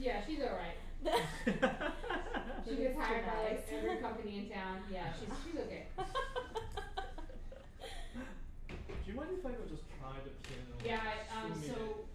Yeah, she's alright. She Maybe gets it's too hired by like nice. every company in town. Yeah, she's okay. Do you mind if I go just try the piano? Yeah, Like 2 minutes. so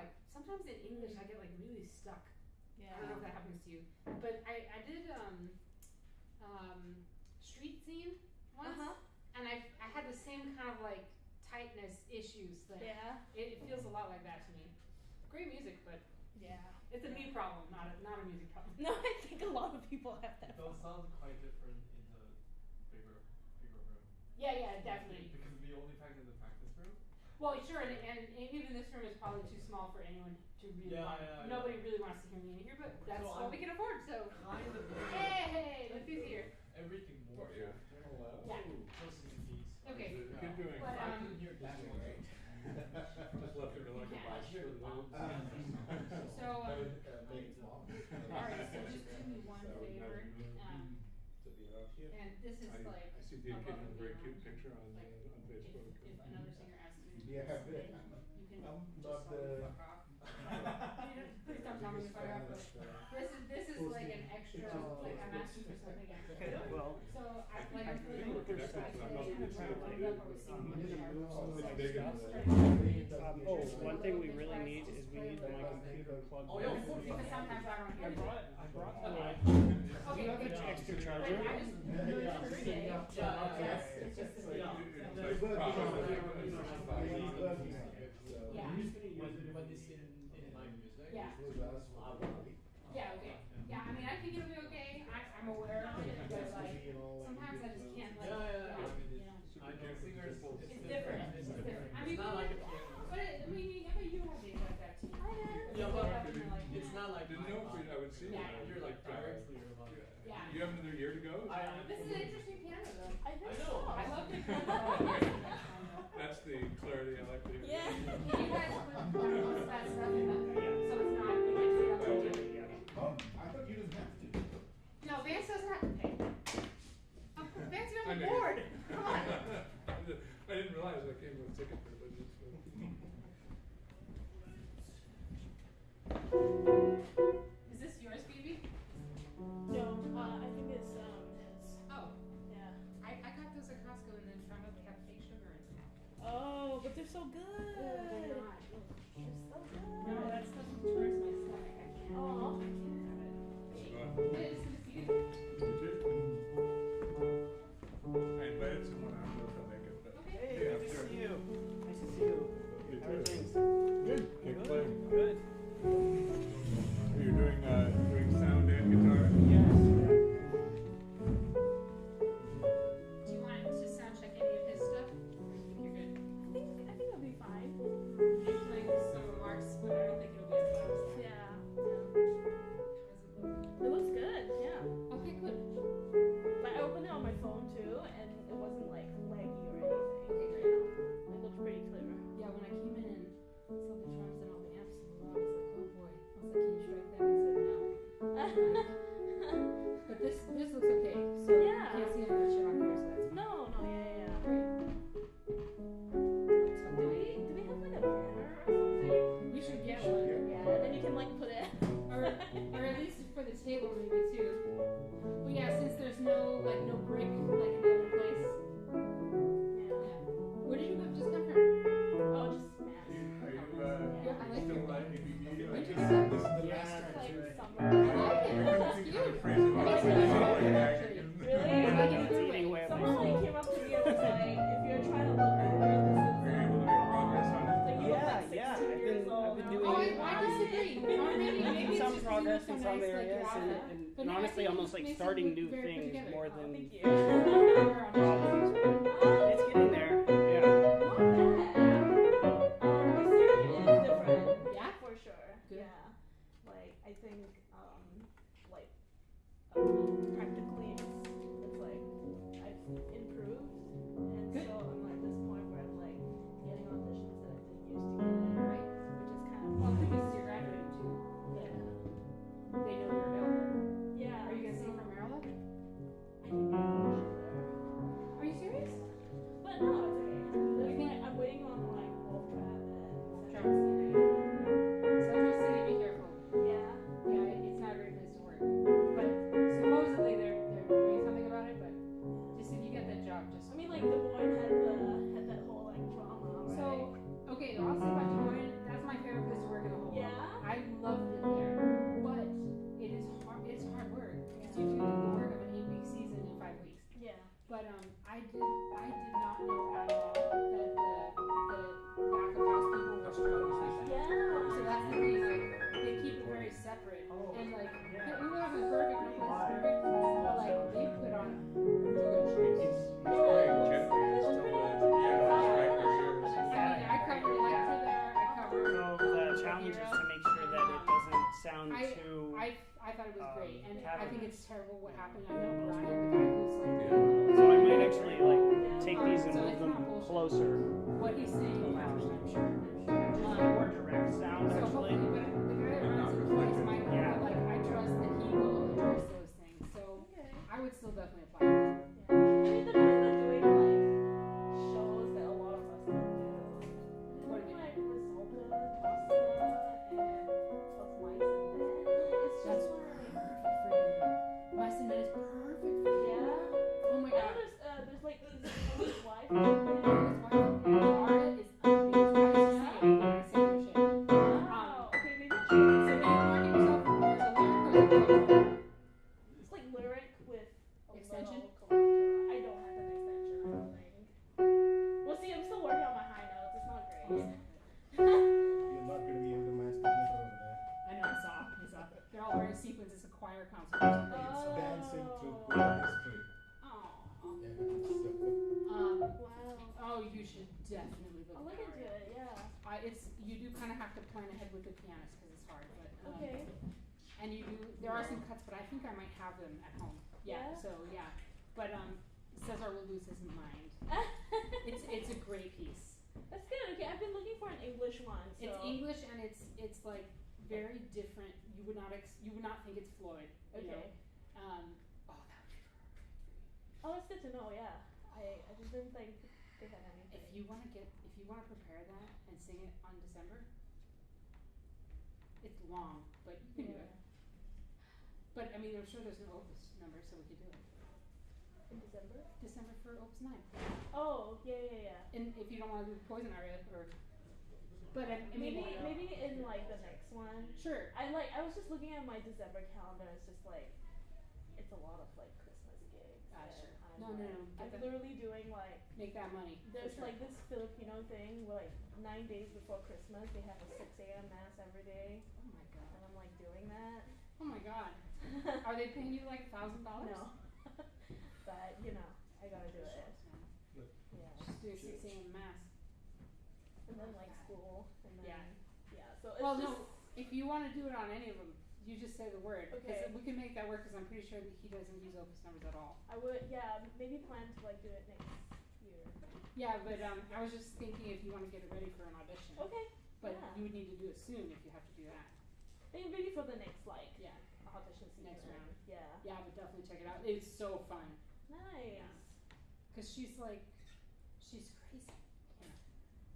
like sometimes in English I get like really stuck. Yeah. I don't know if that happens to you, but I did street scene once, and I had the same kind of like tightness issues that it feels a lot like that to me. Great music, but Yeah. it's a me problem, not a music problem. No, I think a lot of people have that. It does sound quite different in the bigger room. Yeah, definitely. Because we only practice in the practice room. Well, sure, and even this room is probably too small for anyone to really want. Nobody really wants to hear me in here, but that's So what we can afford. So. Kind of. Hey, look who's here. Everything more. Yeah. Yeah. Close to the keys. Okay. Good doing. But, I couldn't hear that one. Just left it like a Yeah. box for the So, alright, so just do me one favor, and this is like. I see the above occasional and very beyond. cute picture on Like, Facebook. If another singer asks you to Yeah, participate, you can I'm just not tell me to the- fuck off. Please don't tell me to fuck off, but this is like an extra, like I'm asking for something extra. Okay, well, So I like I I'm think feeling there's I something kind of else like to kind of say. wound up, I was singing really sharp. It's So big I enough. started oh, one thing we really need is we need my computer plugged Oh, in. yeah, because sometimes I don't hear you. I brought Okay. Okay, Okay, good. extra But charger. I just noticed every day. Yeah. It's just the Yeah. Yeah. When it's in my music. Yeah. Yeah, okay. Yeah, I mean, I think it'll be okay. I'm aware of it, but like, sometimes I just can't like, you know. I know singers. It's different. It's different. I mean, It's not like a piano. but I mean, I bet you have days like that too. Yeah, but Like, it's not like Didn't know if I would see Yeah. that. you're like very clear about it. Yeah. You have another year to go? This is an interesting piano though. I think I know. so. I love your piano. That's the clarity I like to hear. Yeah. You guys put most of that stuff in that, so it's not, you can see how to do it. Oh, I thought you didn't have to. No, Vance doesn't have to pay. Vance, you're on I the know. board. Come on. I didn't realize I came with a ticket there, but it's. Is this yours, Phoebe? No, I think it's his. Oh, Yeah. I got those at Costco and then found out they have fake sugar in them. Oh, but they're so good. They're not. They're so good. No, that stuff turns my stomach. I can't. Aw. I can't have it. But it's good to see you. I invited someone, I don't know if they'll make it, but. Okay. Hey, Yeah, good to sure. see you. Nice to see you. You How are too. things? Good. Can't complain. Good. You're doing sound and guitar? Yes. Do you want to sound check any of his stuff? Or do you think you're good? I think it'll be fine. You're playing some remarks, but I don't think it'll be as loud as that. Yeah. How does it look? It looks good. Yeah. Okay, good. Like I opened it on my phone too, and it wasn't like laggy or anything. Okay, great. It looked pretty clear. Yeah, when I came in and saw the drums and all the amps in the row, I was like, oh boy. I was like, can you strike that? He said no. But this looks okay. So Yeah. you can't see any of the shit on here, so that's No, yeah. great. Do we have like a banner or something? We should get one. Yeah, and then you can like put it. Or at least for the table maybe too. But yeah, since there's no brick like in the other place. Yeah. Yeah. Where did you just come from? Oh, just smash. Are you, Yeah, I like still your like vibe. ABB? Where'd you Like, get that? This is the Yeah, last that's time. Like summer. I like it. That's Everything cute. kind of crazy about Makes it. me laugh, actually. Really? I like it in a It's good eating away way. at my Someone like soul. came up to me and was like, if you're trying to look older, this is. Are you able to make progress on it? Like, you look like 16 Yeah, years old. I've been And I'm doing- like, I disagree. Or maybe Making it's some just progress so in some nice, like, areas, you're out there. and But no, I honestly, think it almost just like makes it starting look new very put things together. more Oh, than Thank you. problems. It's getting there. Yeah. Not bad. The theory is different. Yeah? For sure. Good. Yeah. Like I think like practically it's like I've improved, and Good. so I'm at this point where I'm like getting auditions that I didn't used to get, Right. which is kind of Well, fun. because you're graduating too. Yeah. They know you're available. Yeah. Are you gonna so sing from Maryland? I can get an audition there. Are you serious? But no, it's okay. There's like, I'm waiting on like Wolf Trap and Travis City. Central City, be careful. Yeah. Yeah, it's not a great place to work. But supposedly they're sound Hero. just to make sure that it doesn't sound too. I thought it was great, and I think it's terrible what happened. I know Brian, the guy who's like. So I might actually like take these and So move it's them not bullshit. closer. What he's saying, I'm sure. Just a more direct sound So actually. hopefully, but the guy that runs it twice might, Yeah. like, I trust that he will address those things. So Okay. I would still definitely apply. Yeah. I mean, they're doing like shows that a lot of us don't do. What are they Like Risolta, Pasta, and Of Mice and Men. It's That's just like, perfect for you. Mice and Men is perfect for you. yeah. Oh my I know god. there's like his wife. Laura is amazing. I used to say it when I say your shit. Wow. Okay, maybe I'll So check do it you out. market yourself as a lyric or as a poet? It's like lyric with a Extension? little collector. I don't have an extension, I don't think. Well, see, I'm still working on my high notes. It's not great. You're not going to be able to match the glitter over there. I know, I saw. They're all wearing sequins. It's a choir concert or something. Oh. Dancing through queer history. Oh. Yeah, so. Wow. Oh, you should definitely I'll look look at into it, yeah. You do kind of have to plan ahead with the pianist because it's hard, but Okay. and you do. There are some cuts, but I think I might have them at home. Yeah. Yeah? So yeah, but Cesar will lose his mind. It's a great piece. That's good. Okay, I've been looking for an English one. So. It's English and it's like very different. You would not think it's Floyd. You Okay. know? Oh, that would be perfect. Oh, it's good to know. Yeah. I just didn't think they had anything. If you want to prepare that and sing it on December, it's long, but you can do it. But I mean, I'm sure there's no Opus number, so we could do it. In December? December for Opus 9. Oh, yeah. And if you don't want to do the Poison Aria, but I mean, Maybe in like the next one. sure. I was just looking at my December calendar. It's just like, it's a lot of like Christmas gigs. and Sure. I'm No. like- Get I'm that- literally doing like, Make that money. there's for sure. like this Filipino thing where like 9 days before Christmas they have a 6 a.m. mass every day, Oh my god. and I'm like doing that. Oh my god. Are they paying you like $1,000? No, but you know, I gotta do it. Yeah, Just do a 6 a.m. mass. and then like school, and then yeah. So it's Well, just, no. If you want to do it on any of them, you just say the word. Okay. Because we can make that work. Because I'm pretty sure that he doesn't use Opus numbers at all. I would maybe plan to like do it next year. Yeah, but I was just thinking if you want to get it ready for an audition. Okay. But yeah. you would need to do it soon if you have to do that. Maybe for the next like Yeah. audition season. Next round. Yeah. Yeah, but definitely check it out. It's so fun. Nice. Because she's crazy. Yeah.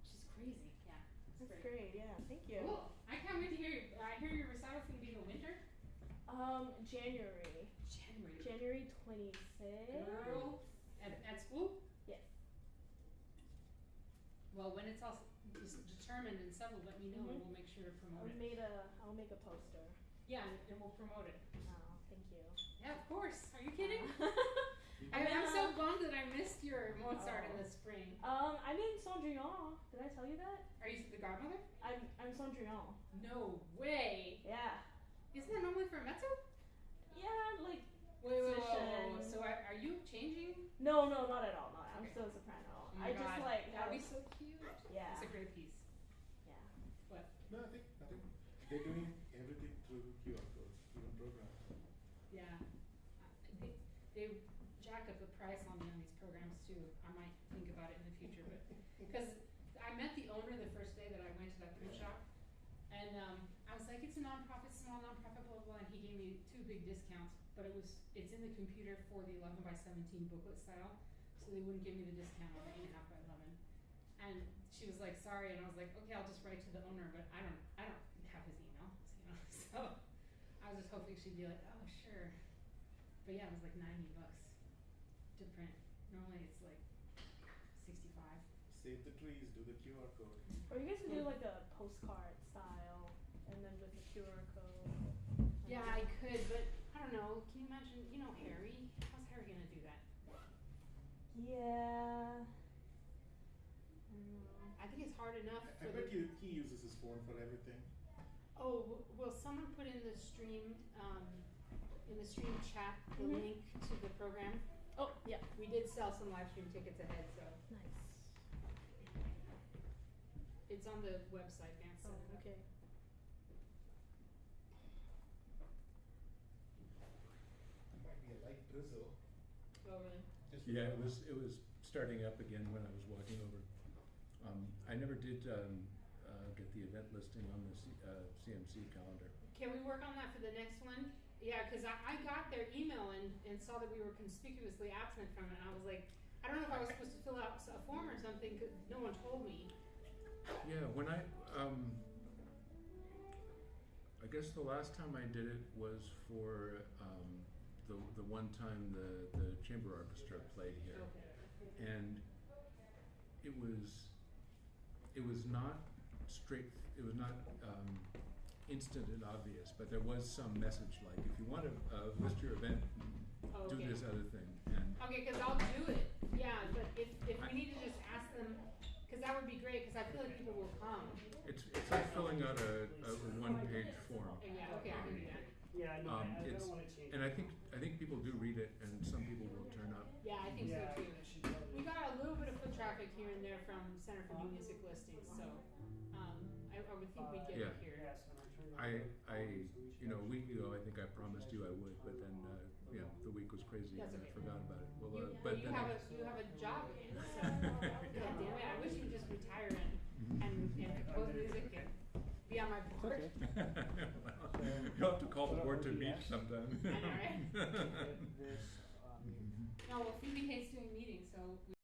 She's crazy. Yeah. It's That's great. Yeah. Thank you. Cool. I can't wait to hear you. I hear your recital's going to be in the winter. January. January. January 26th. Girl. At school? Yes. Well, when it's all determined and settled, let me know and we'll make sure to promote it. I'll make a poster. Yeah, and we'll promote it. Oh, thank you. Yeah, of course. Are you kidding? I'm I'm so bummed that I missed your Mozart in the spring. I'm in Cendrillon. Did I tell you that? Are you the godmother? I'm Cendrillon. No way. Yeah. Isn't that normally for a mezzo? Yeah, like Wait. Position. So are you changing? no, not at all. I'm Okay. still a soprano. Oh my I just God. like That'd be have- so cute. yeah. It's a great piece. Yeah. No, I think they're doing everything through QR codes, even programs. Yeah. They jacked up the price on me on these programs too. I might think about it in the future, but because I met the owner the first day that I went to that print shop, and I was like, it's a nonprofit, small nonprofit, blah blah blah, and he gave me 2 big discounts, but it's in the computer for the 11x17 booklet style, so they wouldn't give me the discount on the 8.5x11, and she was like, sorry, and I was like, okay, I'll just write to the owner, but I don't have his email, so I was just hoping she'd be like, oh sure, but yeah, it was like $90 to print. Normally it's like 65. Save the trees, do the QR code. Or you guys can do like a postcard style, and then with the QR code. Yeah, I could, but I don't know. Can you imagine? You know Harry? How's Harry gonna do that? Yeah. I don't know. I think it's hard enough I for bet he uses his phone for everything. Oh, will someone put in the stream chat the Mhm. link to the program? Oh, yeah. We did sell some live stream tickets ahead, so Nice. it's on the website, Vance. Oh, okay. Drizzle. Oh, really? Yeah, it was starting up again when I was walking over. I never did get the event listing on the CMC calendar. Can we work on that for the next one? Yeah, cause I got their email and saw that we were conspicuously absent from it, and I was like, I don't know if I was supposed to fill out a form or something, 'cause no one told me. Yeah, when I guess the last time I did it was for the one time the chamber orchestra played here, Okay. and it was not it was not instant and obvious, but there was some message like, if you want to list your event, Oh, do okay. this other thing, and Okay, cause I'll do it, yeah, but if we need to just ask them, cause that would be great, cause I feel like people will come. it's like filling out a one-page form. Yeah, okay, I can do that. Yeah, no, I It's, don't wanna change. and I think people do read it, and some people will turn up. Yeah, I think so Yeah, too. I should probably. We got a little bit of foot traffic here and there from Center for New Music listings, so, I would think we'd get Yeah. it here. Yes, when I turned on. You know, a week ago, I think I promised you I would, but then, you know, the week was crazy and That's I okay. forgot about it. Well, You, but you then have a job in, so, God damn it, I wish you'd just retire and compose music and be on my board. Well, you'll have to call the board to meet sometime. I know, right? This, No, well, Phoebe hates doing meetings, so we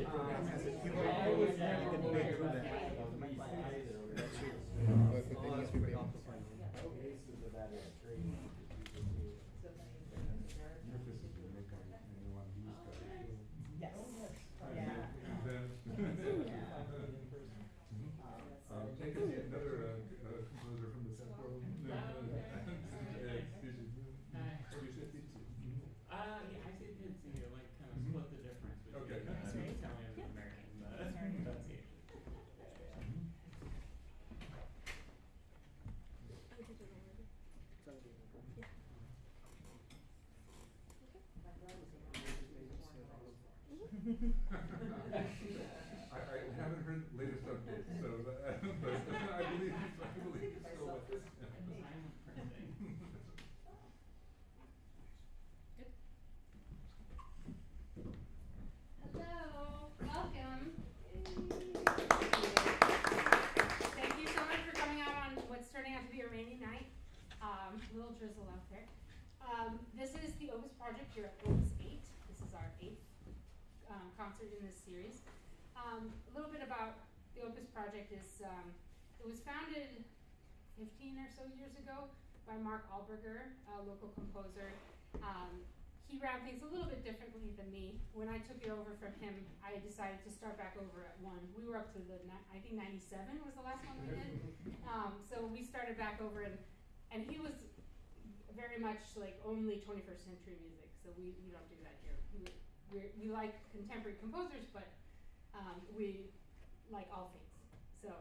program has a QR I code, was you can pay through that. But they need to be able to find Yes. They can see another composer from the South World. Yeah, I say Pincy to like kind of split the difference between Okay. Italian and American pronunciation. I haven't heard latest updates, so, but I believe still with this. I'm printing. Hello, welcome. Thank you so much for coming out on what's turning out to be a rainy night. Little drizzle out there. This is the Opus Project here at Opus 8. This is our 8th concert in this series. A little bit about the Opus Project is it was founded 15 or so years ago by Mark Alberger, a local composer. He ran things a little bit differently than me. When I took it over from him, I decided to start back over at 1. We were up to I think 97 was the last one we did. So we started back over, and he was very much like only 21st century music. So we don't do that here. We like contemporary composers, but we like all things. So,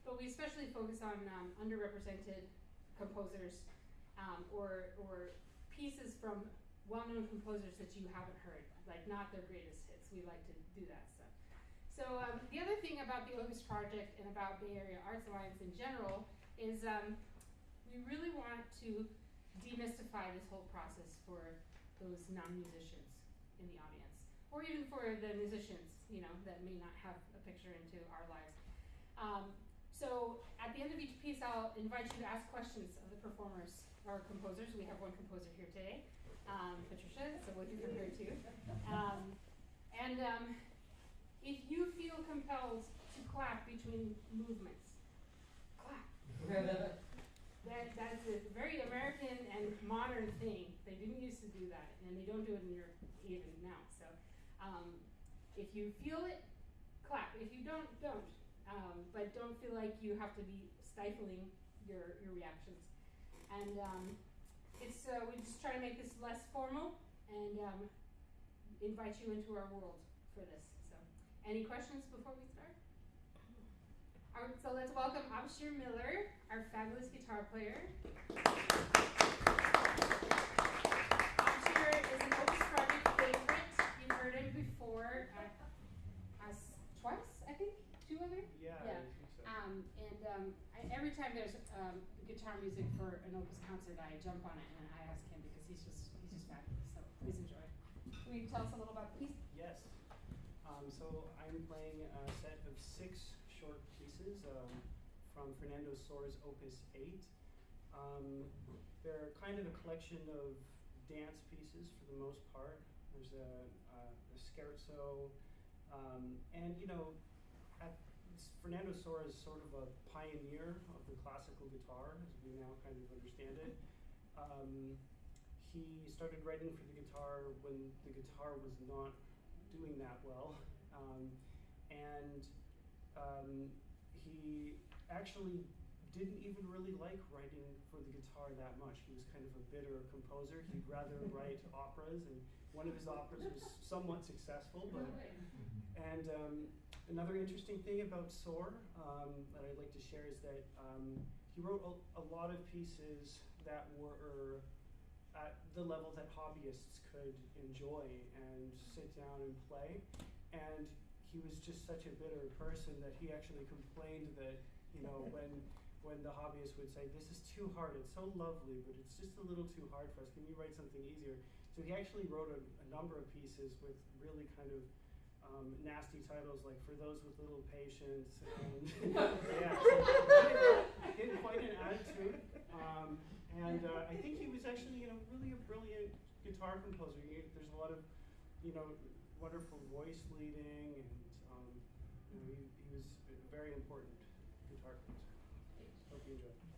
but we especially focus on underrepresented composers or pieces from well-known composers that you haven't heard, like not their greatest hits. We like to do that stuff. So the other thing about the Opus Project and about Bay Area Arts Alliance in general is we really want to demystify this whole process for those non-musicians in the audience, or even for the musicians, you know, that may not have a picture into our lives. So at the end of each piece, I'll invite you to ask questions of the performers or composers. We have one composer here today, Patricia, so we'll give her here too. If you feel compelled to clap between movements, clap. That's a very American and modern thing. They didn't used to do that, and they don't do it in Europe even now. So if you feel it, clap. If you don't, don't. But don't feel like you have to be stifling your reactions. And it's we just try to make this less formal and invite you into our world for this. So, any questions before we start? All right, so let's welcome Abshir Miller, our fabulous guitar player. Abshir is an Opus Project favorite. You've heard him before us twice, I think, 2 other? Yeah. Yeah. I think so. Every time there's guitar music for an Opus concert, I jump on it and I ask him because he's just fabulous. So please enjoy. Will you tell us a little about the piece? Yes. So I'm playing a set of 6 short pieces from Fernando Soares' Opus 8. They're kind of a collection of dance pieces for the most part. There's a scherzo, and you know, Fernando Soares is sort of a pioneer of the classical guitar, as we now kind of understand it. He started writing for the guitar when the guitar was not doing that well, he actually didn't even really like writing for the guitar that much. He was kind of a bitter composer. He'd rather write operas, and one of his operas was somewhat successful. But, and another interesting thing about Soar that I'd like to share is that he wrote a lot of pieces that were at the level that hobbyists could enjoy and sit down and play. And he was just such a bitter person that he actually complained that, you know, when the hobbyists would say, "This is too hard, it's so lovely, but it's just a little too hard for us. Can you write something easier?" So he actually wrote a number of pieces with really kind of nasty titles, like "For Those with Little Patience," and yeah, so he had quite an attitude. I think he was actually, you know, really a brilliant guitar composer. There's a lot of, you know, wonderful voice leading, and you know, he was a very important guitar player. Hope you enjoy it.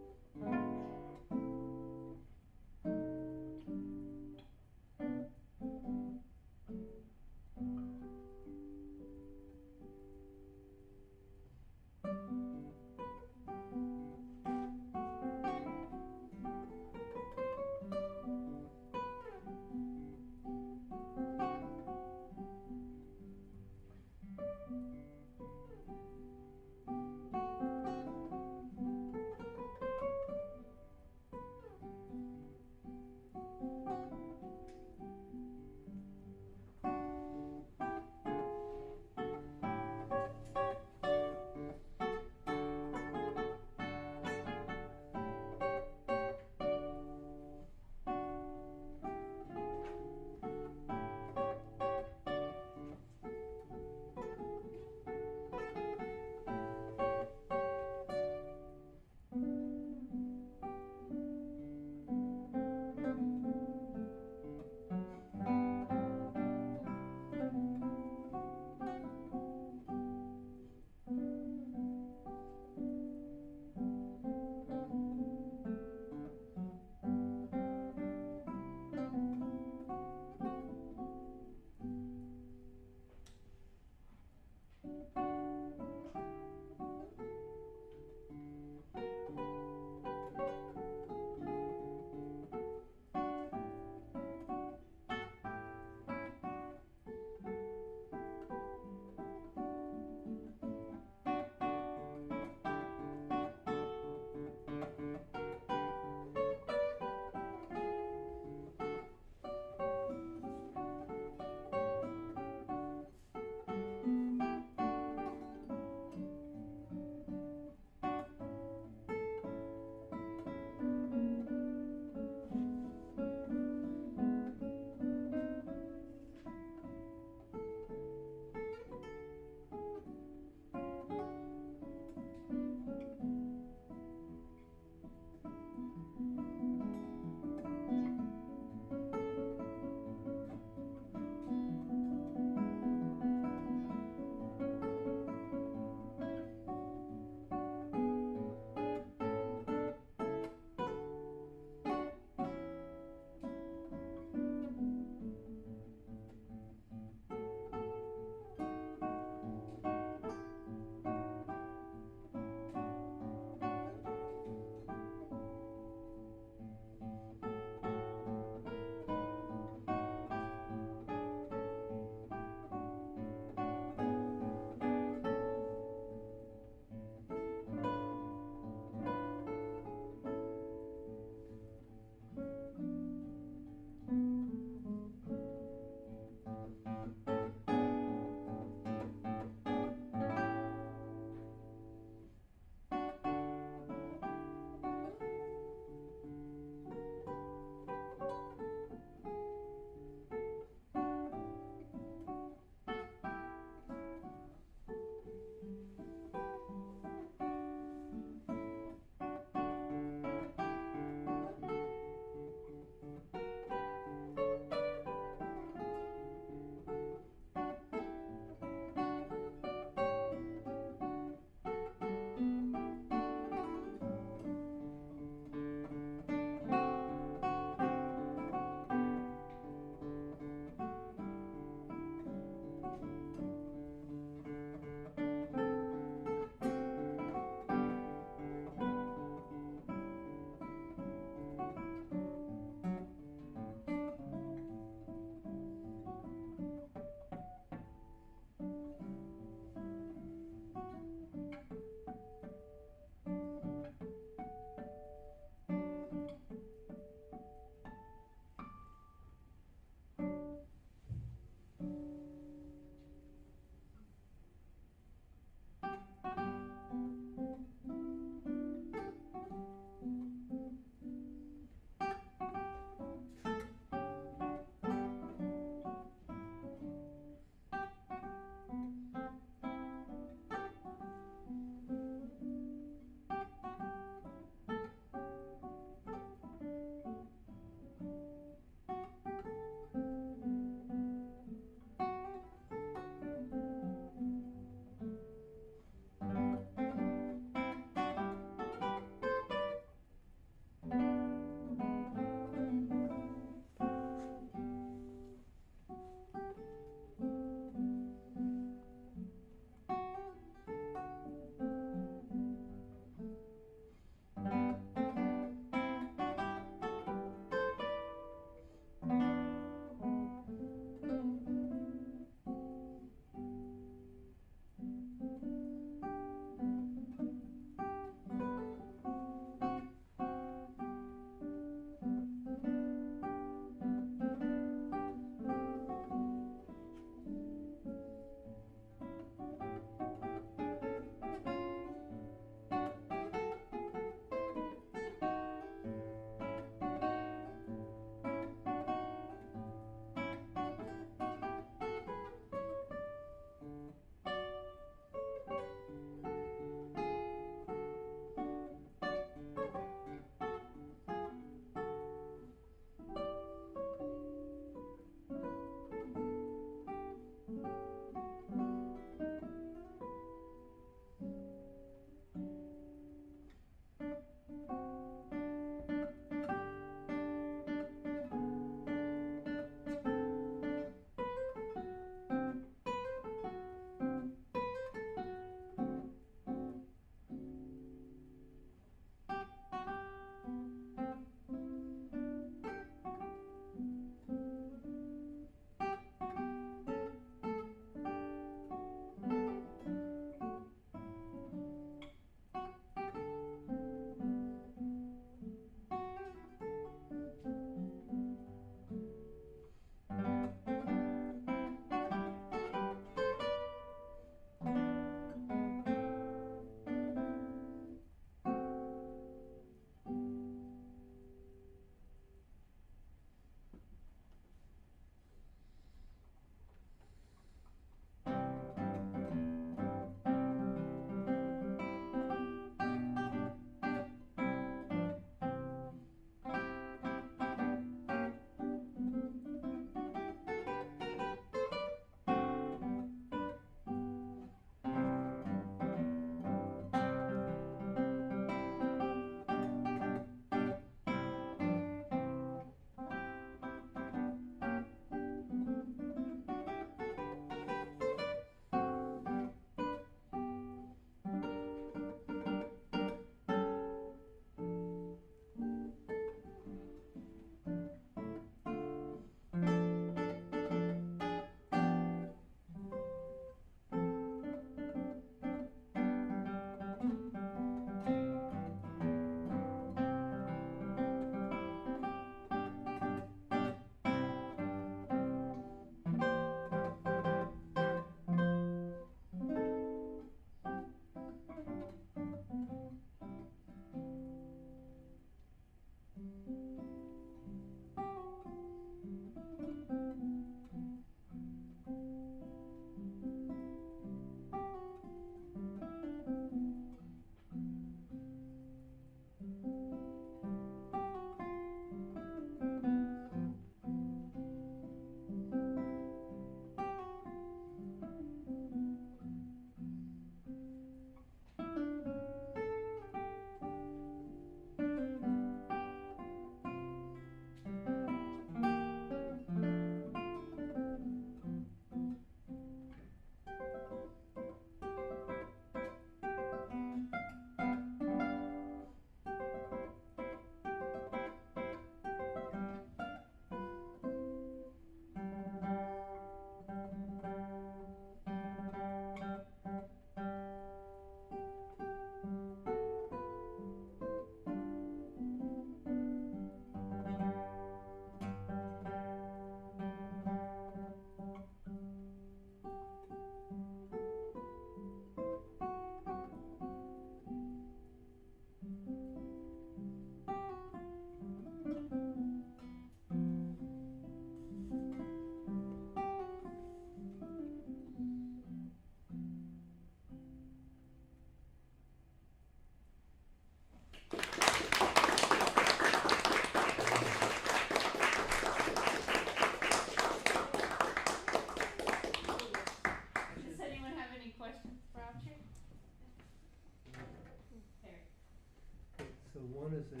One is a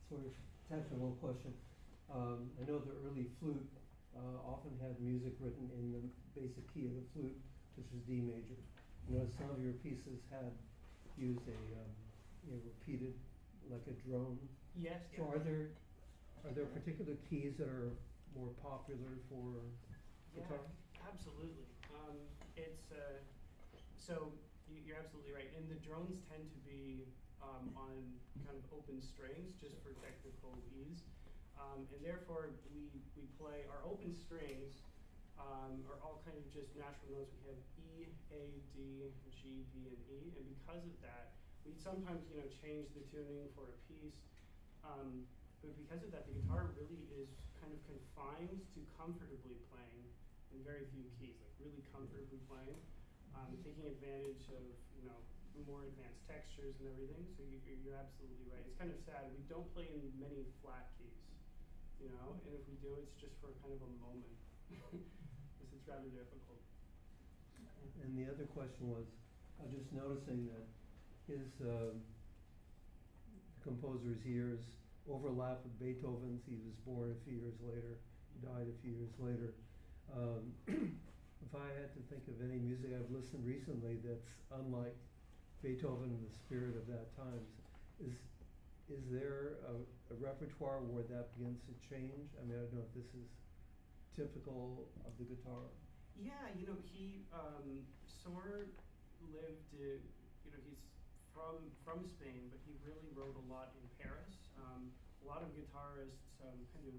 sort of technical question. I know the early flute often had music written in the basic key of the flute, which is D major. You know, some of your pieces had used a repeated, like a drone. Yes. So are there particular keys that are more popular for guitar? Yeah, absolutely. It's so you're absolutely right. And the drones tend to be on kind of open strings just for technical ease. And therefore we play our open strings are all kind of just natural notes. We have E, A, D, G, B, and E. And because of that, we sometimes change the tuning for a piece. But because of that, the guitar really is kind of confined to comfortably playing in very few keys, like really comfortably playing, taking advantage of more advanced textures and everything. So you're absolutely right. It's kind of sad. We don't play in many flat keys, and if we do, it's just for kind of a moment, because it's rather difficult. And the other question was, I was just noticing that his composer's years overlap with Beethoven's. He was born a few years later, died a few years later. If I had to think of any music I've listened recently that's unlike Beethoven and the spirit of that time, is there a repertoire where that begins to change? I mean, I don't know if this is typical of the guitar. Yeah, he Sohr lived. He's from Spain, but he really wrote a lot in Paris. A lot of guitarists kind of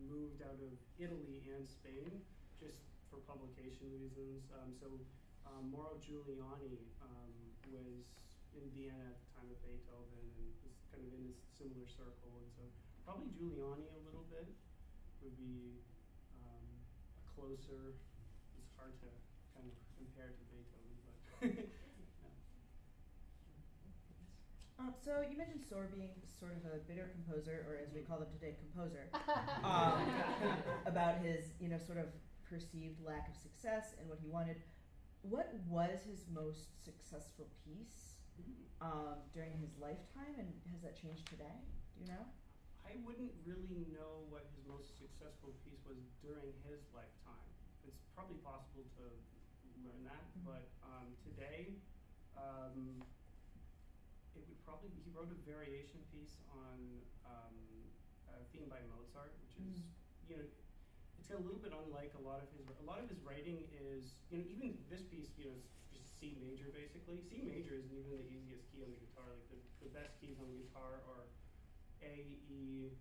moved out of Italy and Spain just for publication reasons. Mauro Giuliani was in Vienna at the time of Beethoven and was kind of in this similar circle. And so probably Giuliani a little bit would be a closer. It's hard to kind of compare to Beethoven, but yeah. So you mentioned Sohr being sort of a bitter composer, or as we call them today, composer, about his, sort of perceived lack of success and what he wanted. What was his most successful piece during his lifetime, and has that changed today? Do you know? I wouldn't really know what his most successful piece was during his lifetime. It's probably possible to learn that, but today, it would probably he wrote a variation piece on a theme by Mozart, which is it's a little bit unlike a lot of his writing is even this piece is just C major basically. C major isn't even the easiest key on the guitar. Like the best keys on the guitar are A, E,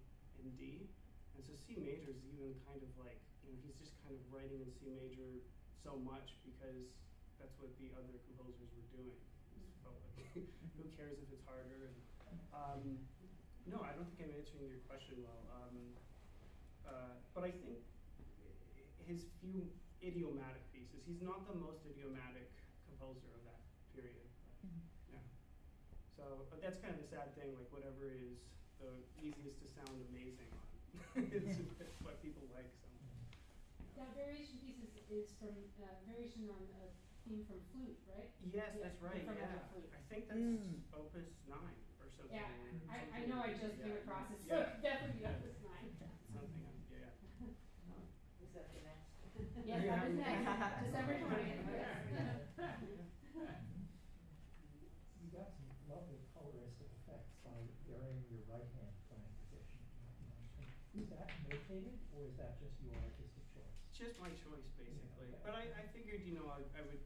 and D, and so C major is even kind of like he's just kind of writing in C major so much because that's what the other composers were doing. Felt like who cares if it's harder? And, no, I don't think I'm answering your question well. But I think his few idiomatic pieces. He's not the most idiomatic composer of that period. Yeah. So, but that's kind of the sad thing. Like whatever is the easiest to sound amazing on, it's what people like. So. That variation piece is from variation on a theme from flute, right? Yes, Yeah, that's right. from Yeah, another flute. I think that's Opus 9 or something. Yeah, something I know I just came yeah. across it, so Yeah. definitely Opus 9. Something. Yeah. Is that the next? Yes, that was next, December 20th. You got some lovely coloristic effects by varying your right hand playing position. Is that notated, or is that just your artistic choice? It's just my choice, basically. Yeah, okay. But I figured, I would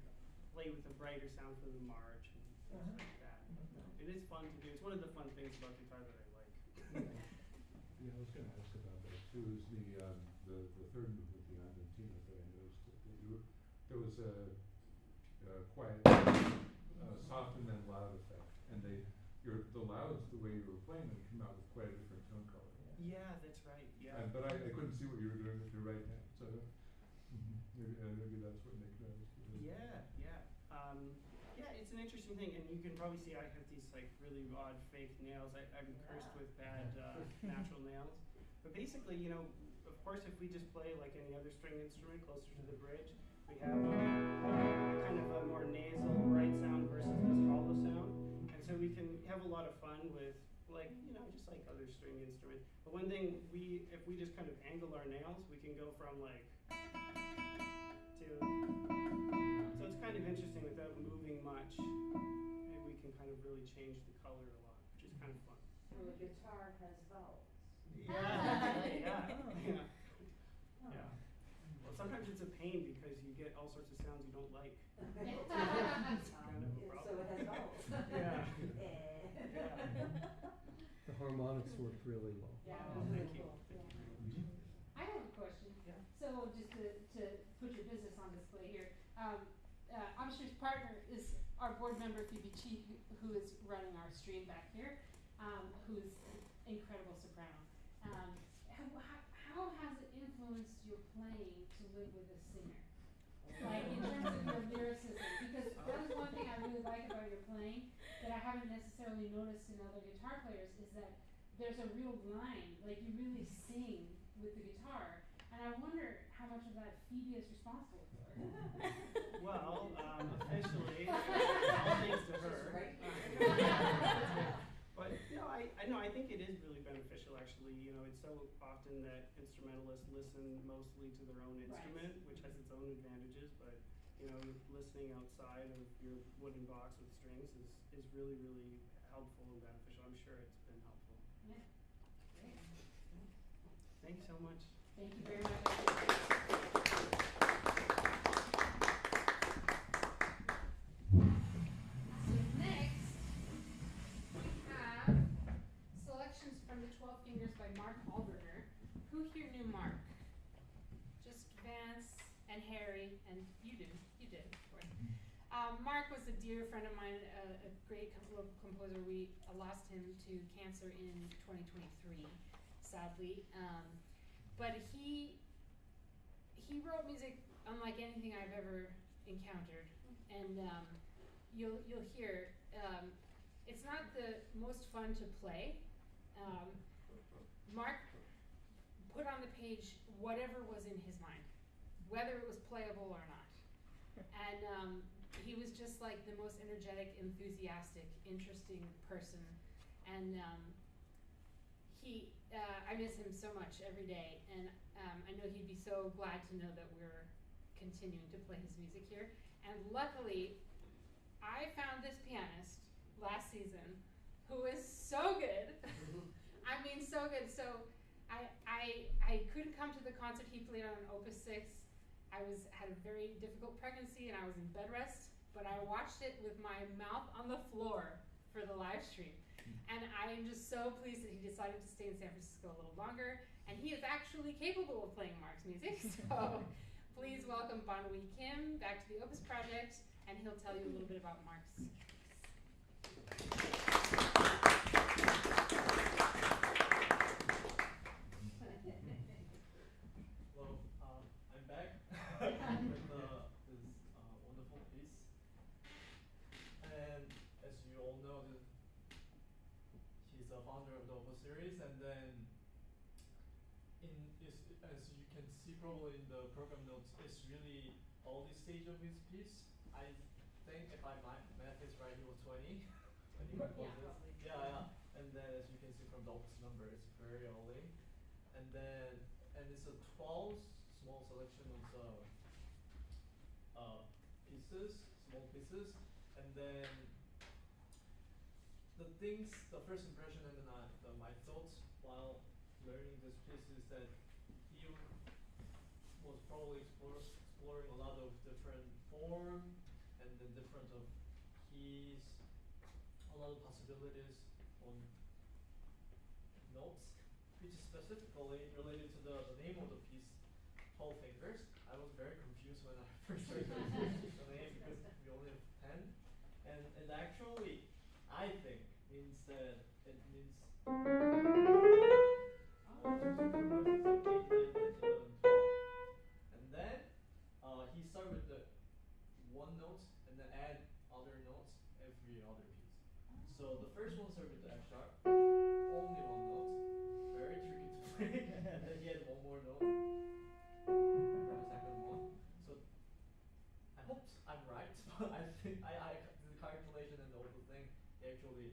play with a brighter sound for the march and things like that. It is fun to do. It's one of the fun things about guitar that I like. Yeah, I was going to ask about that too. Is the third movement, the Andantino, that I noticed that there was a quiet, soft and then loud effect, and the louds, the way you were playing them, came out with quite a different tone color. Yeah, that's right. Yeah. But I couldn't see what you were doing with your right hand, so maybe that's what Nick noticed. Yeah. Yeah, it's an interesting thing, and you can probably see I have these like really odd fake nails. I'm cursed with bad natural nails. But basically, of course, if we just play like any other string instrument closer to the bridge, we have kind of a more nasal right sound versus this hollow sound, and so we can have a lot of fun with like, you know, just like other string instruments. But one thing, if we just kind of angle our nails, we can go from like to, so it's kind of interesting without moving much, and we can kind of really change the color a lot, which is kind of fun. So a guitar has vowels. Yeah. Oh. Yeah. Well, sometimes it's a pain because you get all sorts of sounds you don't like. It's kind of a So problem. it has vowels. Yeah. The harmonics worked really well. Yeah, Oh, it was thank really you. cool. I have a question. Yeah. So just to put your business on display here, Amstrup's partner is our board member Phoebe Chi, who is running our stream back here, who's incredible soprano. How has it influenced your playing to live with a singer? Like in terms of your lyricism, because that is one thing I really like about your playing that I haven't necessarily noticed in other guitar players is that there's a real line, like you really sing with the guitar, and I wonder how much of that Phoebe is responsible for. Well, officially, all thanks to her. But you know, I think it is really beneficial. Actually, you know, it's so often that instrumentalists listen mostly to their own instrument, which has its own advantages. But you know, listening outside of your wooden box with strings is really, really helpful and beneficial. I'm sure it's been helpful. Yeah. Great. Thanks so much. Thank you very much. So next, we have selections from the 12 Fingers by Mark Alberger. Who here knew Mark? Just Vance and Harry, and you did, of course. Mark was a dear friend of mine, a great local composer. We lost him to cancer in 2023, sadly. But he wrote music unlike anything I've ever encountered, and you'll hear it's not the most fun to play. Mark put on the page whatever was in his mind, whether it was playable or not, and he was just like the most energetic, enthusiastic, interesting person, and I miss him so much every day, and I know he'd be so glad to know that we're continuing to play his music here. And luckily, I found this pianist last season who is so good. I mean, so good. So I couldn't come to the concert he played on Opus 6. I had a very difficult pregnancy and I was in bed rest, but I watched it with my mouth on the floor for the live stream. And I am just so pleased that he decided to stay in San Francisco a little longer. And he is actually capable of playing Mark's music. So please welcome Bonwee Kim back to the Opus Project, and he'll tell you a little bit about Mark's. Well, I'm back with this wonderful piece. And as you all know, he's a founder of the Opus series, and then as you can see probably in the program notes, it's really early stage of his piece. I think if my math is right, he was 20 when he composed this. Yeah. And then as you can see from the Opus number, it's very early. And it's a 12 small selection of small pieces, and then the first impression and then my thoughts while learning this piece is that he was probably exploring a lot of different form and then different of keys, a lot of possibilities on notes, which is specifically related to the name of the piece, 12 Fingers. I was very confused when I first heard the name because we only have 10. And it actually, I think, means that it means 1, 2, 3, 4, 5, 6, 7, 8, 9, 10, 11, 12. And then he started with the one note and then add other notes every other piece. So the first one started with the F sharp, only one note, very tricky to play. And then he had one more note for the second one. So I hope I'm right, but I think I did the calculation and the whole thing. He actually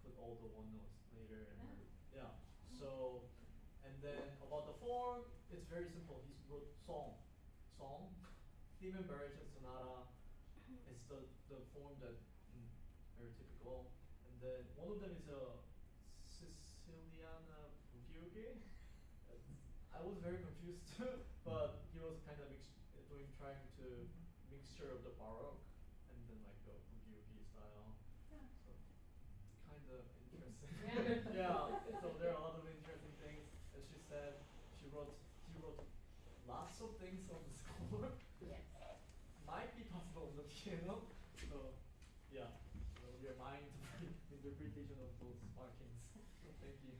put all the one notes later, and then, yeah. So, and then about the form, it's very simple. He wrote song, theme and variation sonata. It's the form that very typical. And then one of them is a Siciliana Bugioge. I was very confused too, but he was kind of trying to mixture of the Baroque and then like the Bugioge style. Yeah. So kind of interesting. Yeah. Yeah. So there are a lot of interesting things. As she said, he wrote lots of things on the score. Yes. Might be possible on the piano. So yeah. So we are mine to interpretation of those markings. Thank you.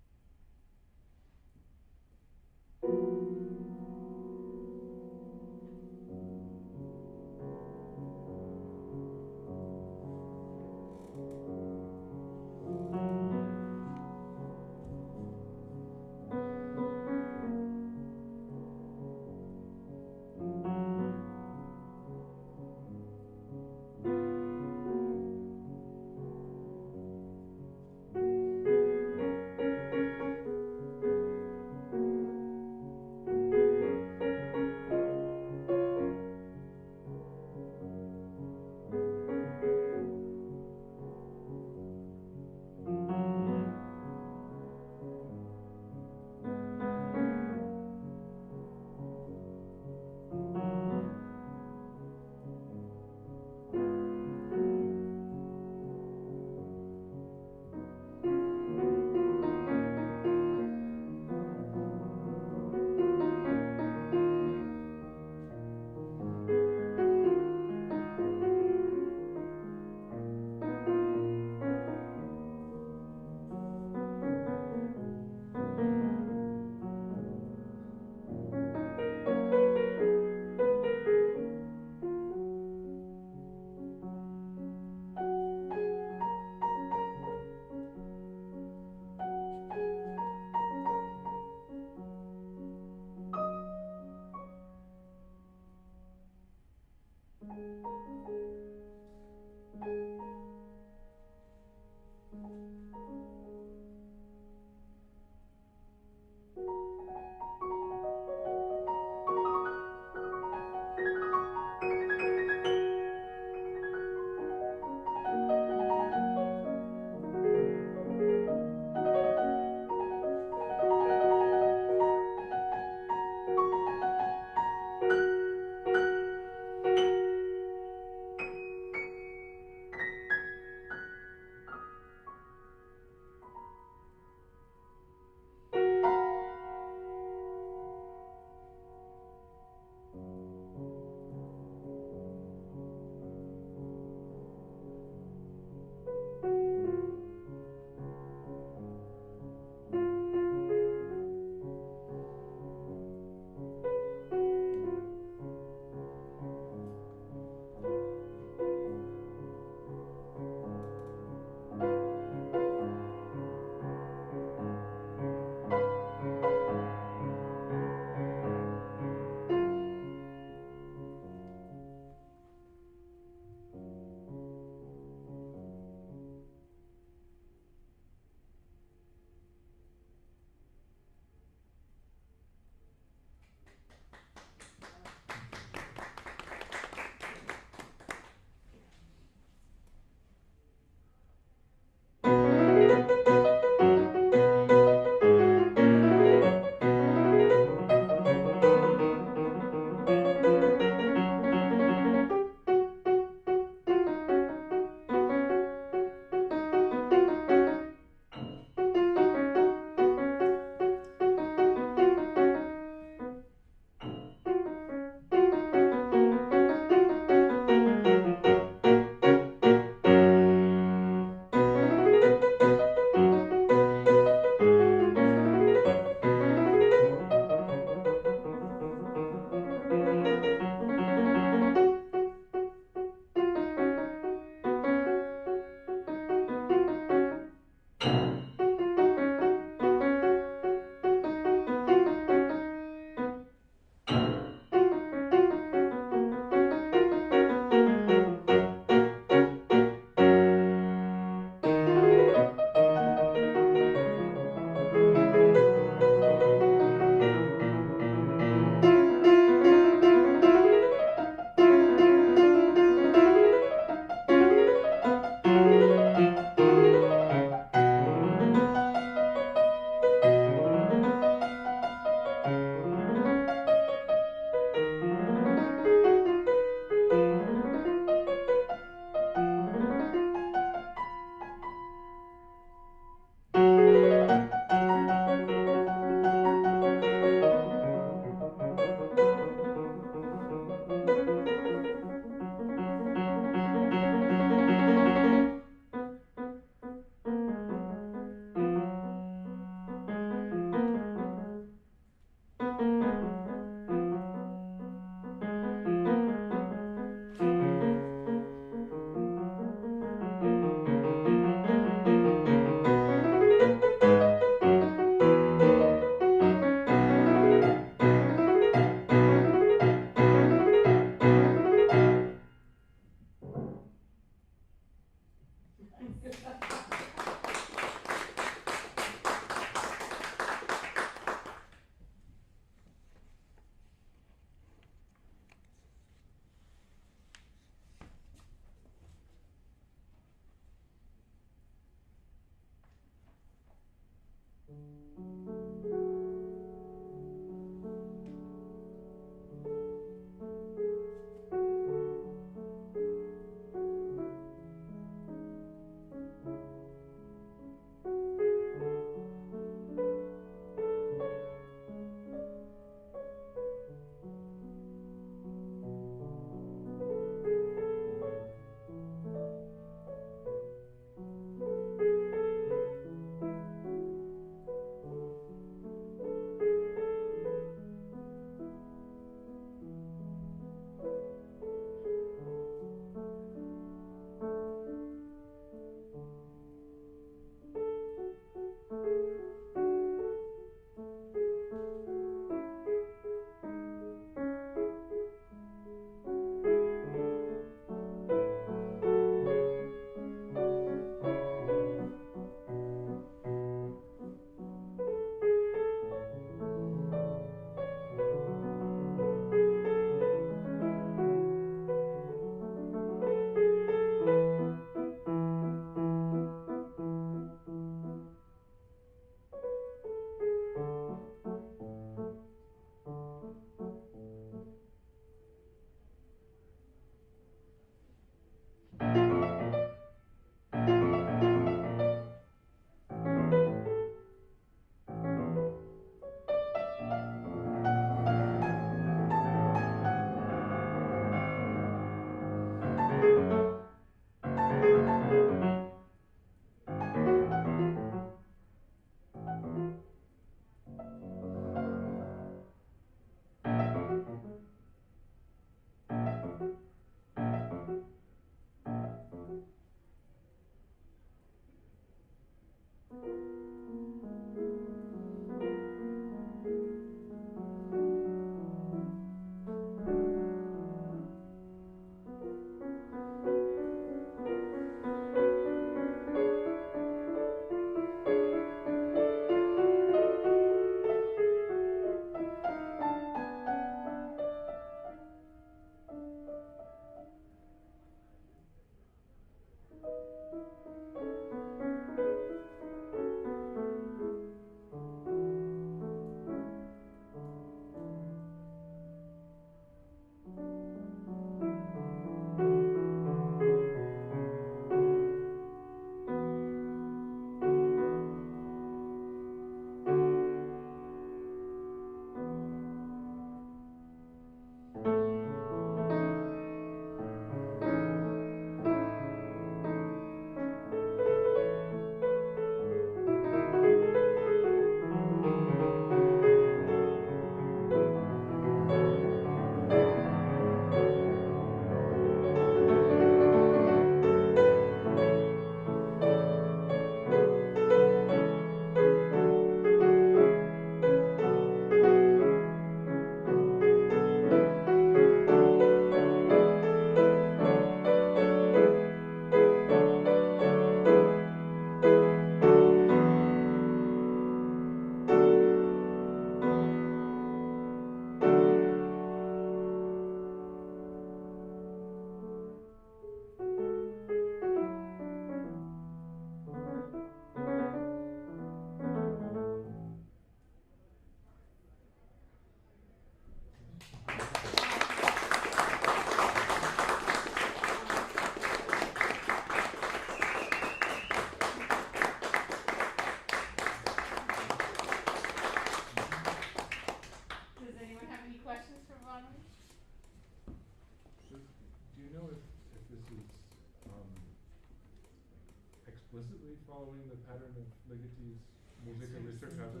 explicitly following the pattern of Ligety's music and research habit?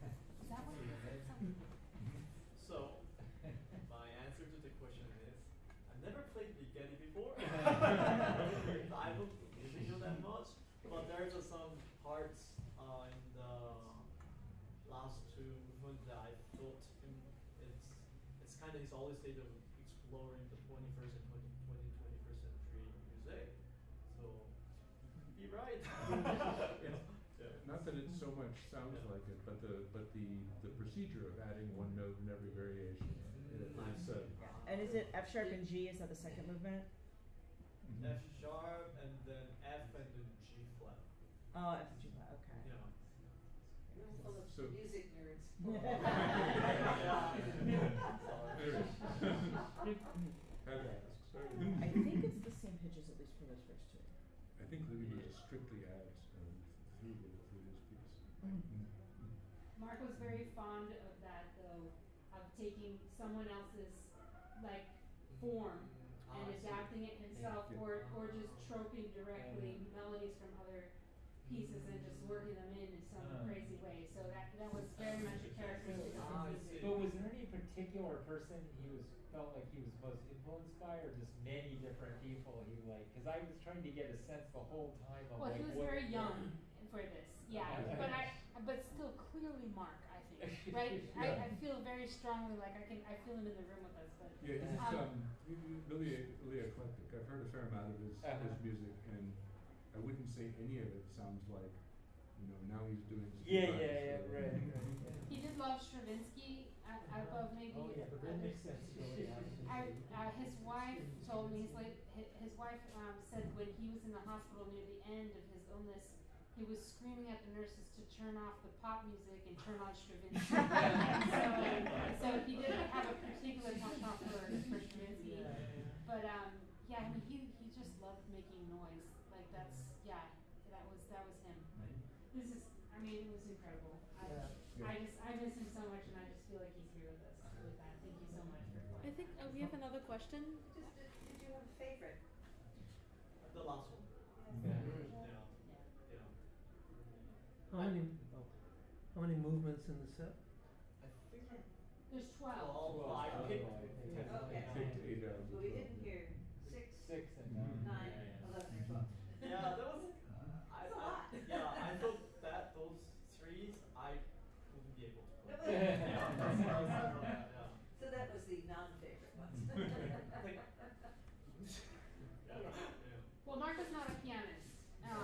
Is that what it is? So, my answer to the question is, I never played Ligeti before. I don't really know that much, but there's some parts in the last two movements that I thought it's kind of his always state of exploring the 21st and 21st century music. So, be right. Not that it so much sounds like it, but the procedure of adding one note in every variation is And is it F sharp and G? Is that the second movement? F sharp and then F and then G flat. Oh, F and G flat. Okay. Yeah. Room full of So- music nerds. Had to ask, sorry. I think it's the same pitches at least for those first two. I think Ligety just strictly adds through his piece. Mark was very fond of that though, of taking someone else's like form and I see. adapting it himself, Yeah. or just troping directly melodies from other pieces and just working them in some crazy way. So that was very much a characteristic of I his music. see. But was there any particular person felt like he was most influenced by, or just many different people he liked? Because I was trying to get a sense the whole time of Well, like he was what. very young for this, yeah. But still clearly Mark, I think, right? Yeah. I feel very strongly like I feel him in the room with us, but Yeah, he's really eclectic. I've heard a fair amount of his music, and I wouldn't say any of it sounds like, now he's doing some Right. he did love Stravinsky above maybe. Oh yeah, but that makes sense. Really, His wife told me his wife said when he was in the hospital near the end of his illness, he was screaming at the nurses to turn off the pop music and turn on Stravinsky. so he didn't have a particular penchant for Stravinsky. But yeah, I mean he just loved making noise. Like that was him. It was incredible. I miss him so much, and I just feel like he's here with us with that. Thank you so much for I playing. think we have another question. Did you have a favorite? The last one. Yeah. Yeah. How many movements in the set? I think There's 12. I picked Okay. Picked 8 out of So the we 12. didn't hear 6, 6 and 9. 9, 11, or 12. Yeah, that was. That's a lot. Yeah, I thought that those threes I wouldn't be able to play. Yeah. So that was the non-favorite ones. Well, Mark was not a pianist, and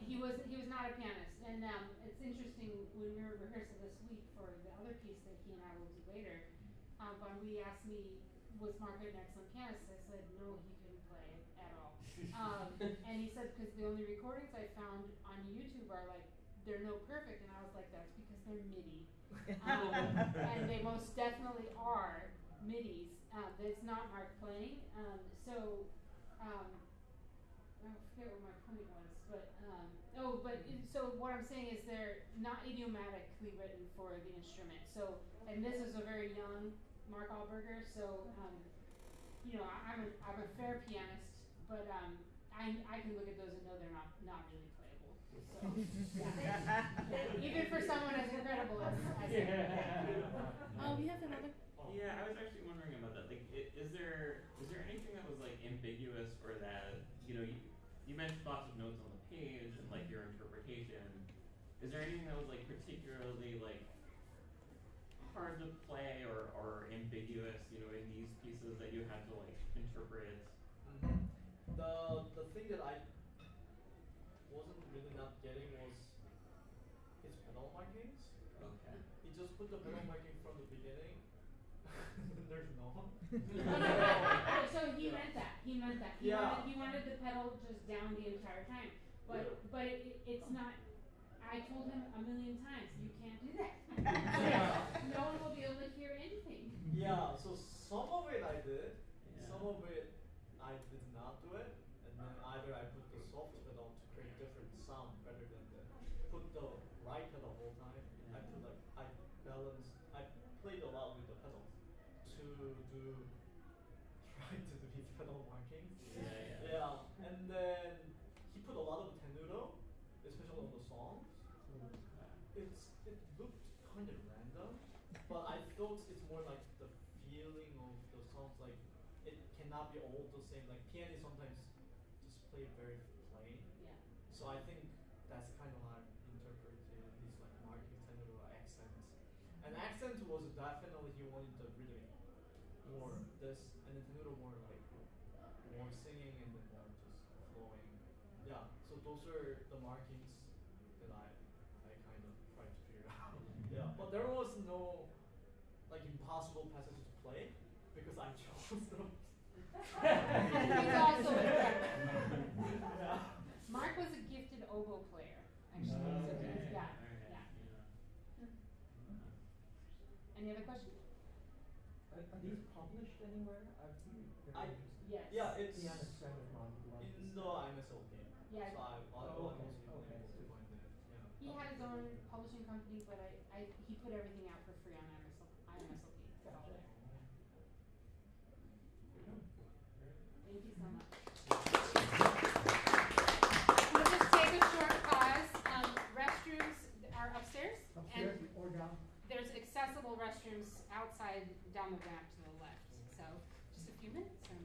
he was not a pianist. And it's interesting when we were rehearsing this week for the other piece that he and I will do later. When we asked me, was Mark an excellent pianist? I said no, he couldn't play at all. And he said because the only recordings I found on YouTube are like they're no perfect, and I was like that's because they're MIDI, and they most definitely are MIDIs. It's not Mark playing. I forget what my point was, but so what I'm saying is they're not idiomatically written for the instrument. So, and this is a very young Mark Allberger. So, I'm a fair pianist, but I can look at those and know they're not really playable. So, yeah. Even for someone as incredible as him. We have another. Yeah, I was actually wondering about that. Like, is there anything that was like ambiguous, or that you mentioned lots of notes on the page and like your interpretation. Is there anything that was like particularly like hard to play or ambiguous, in these pieces that you had to like interpret? The thing that I wasn't really not getting was his pedal markings. Okay. He just put the pedal marking from the beginning. There's no one. So he meant that. He wanted the pedal just down the entire time. But it's not. I told him a million times, you can't do that. No one will be able to hear anything. Yeah, so some of it I did, Yeah. some of it I did not do it, and then either I put the soft pedal to create different sound rather than put the right pedal the whole time. I played a lot with the pedals to try to do these pedal markings. Yeah. Yeah, and then like it cannot be all the same. Like piano sometimes just play very plain. Yeah. So I think that's kind of how I interpreted his like marking tenuto accent. And accent was definitely he wanted the rhythmic more this, and then tenuto more like more singing and then more just flowing. Yeah. So those are the markings that I kind of tried to figure out. Yeah. But there was no like impossible passage to play because I chose them. He's also a Yeah. Mark was a gifted oboe player, actually. So he's, yeah, Alright, yeah. yeah. Any other questions? Are these published anywhere? I'd be I- very interested. Yes. Yeah, it's Piano Strand of London. in the IMSLP. Yeah. So I Oh, was okay, able okay. to find it. Yeah. He had his own publishing company, but he put everything out for free on IMSLP. It's all Gotcha. there. Thank you so much. We'll just take a short pause. Restrooms are upstairs, Upstairs and or down? there's accessible restrooms outside down the ramp to the left. So just a few minutes, and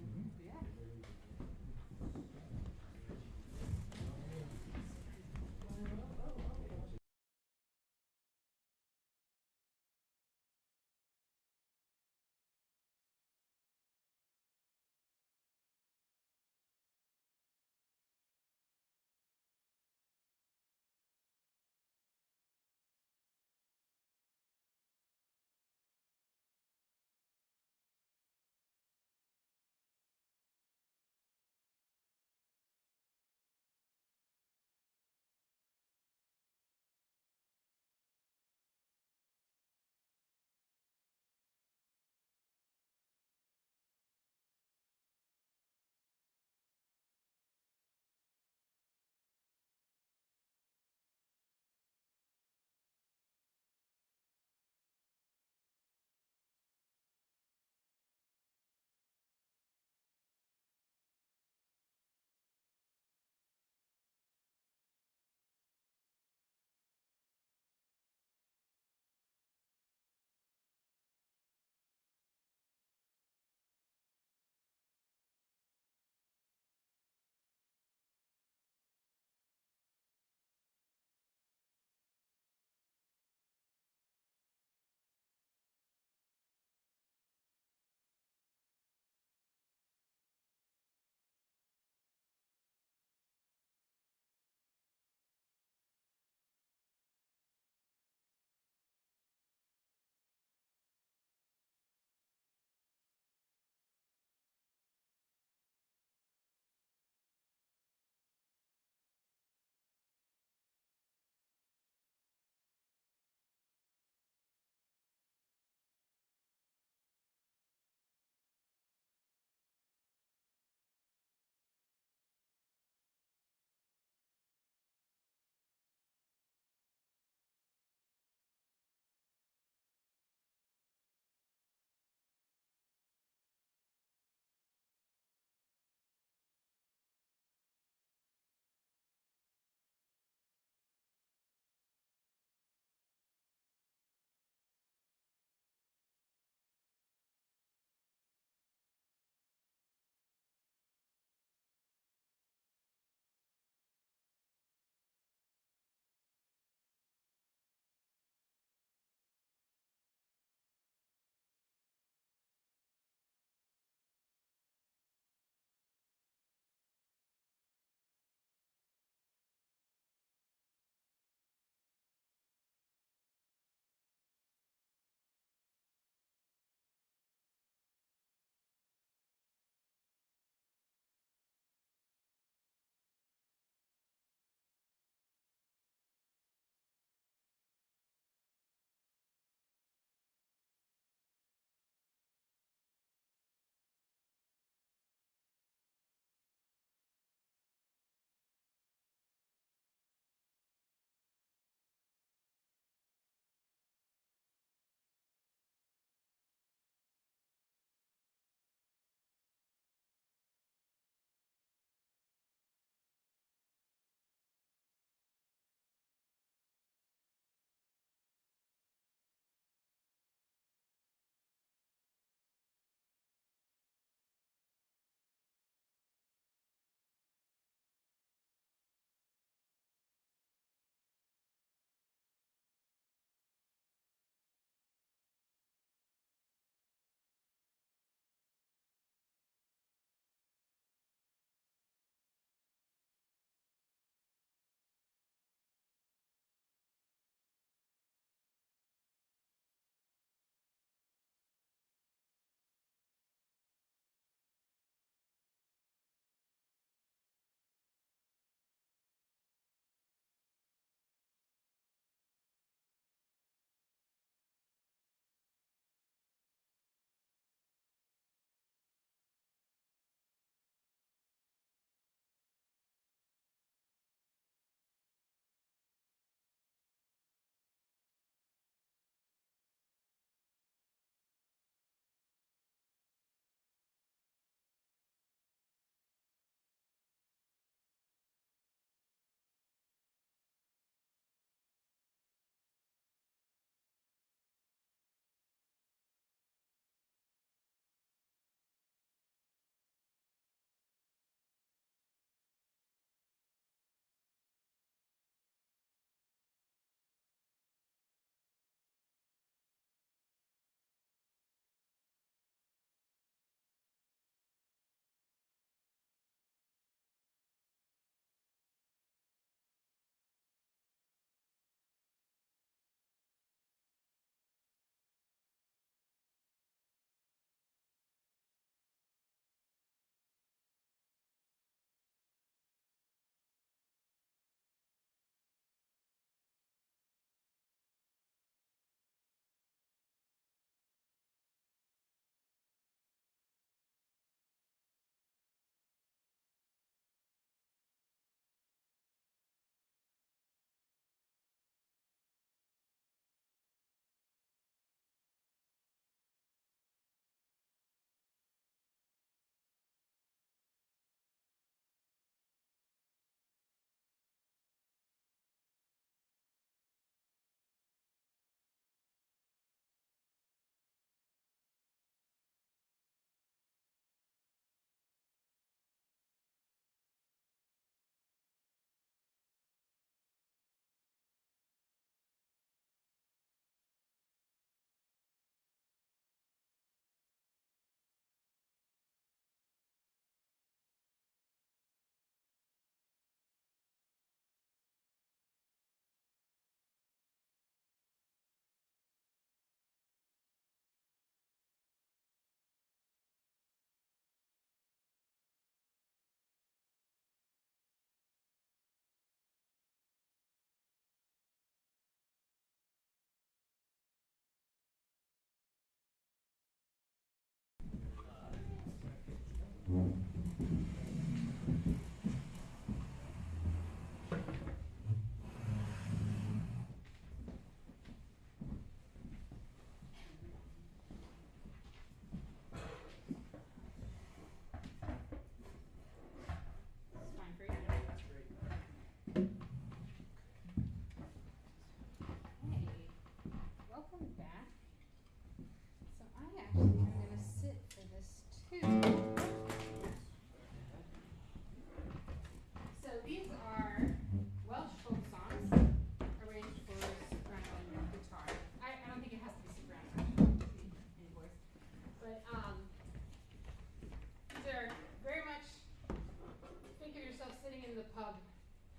in the pub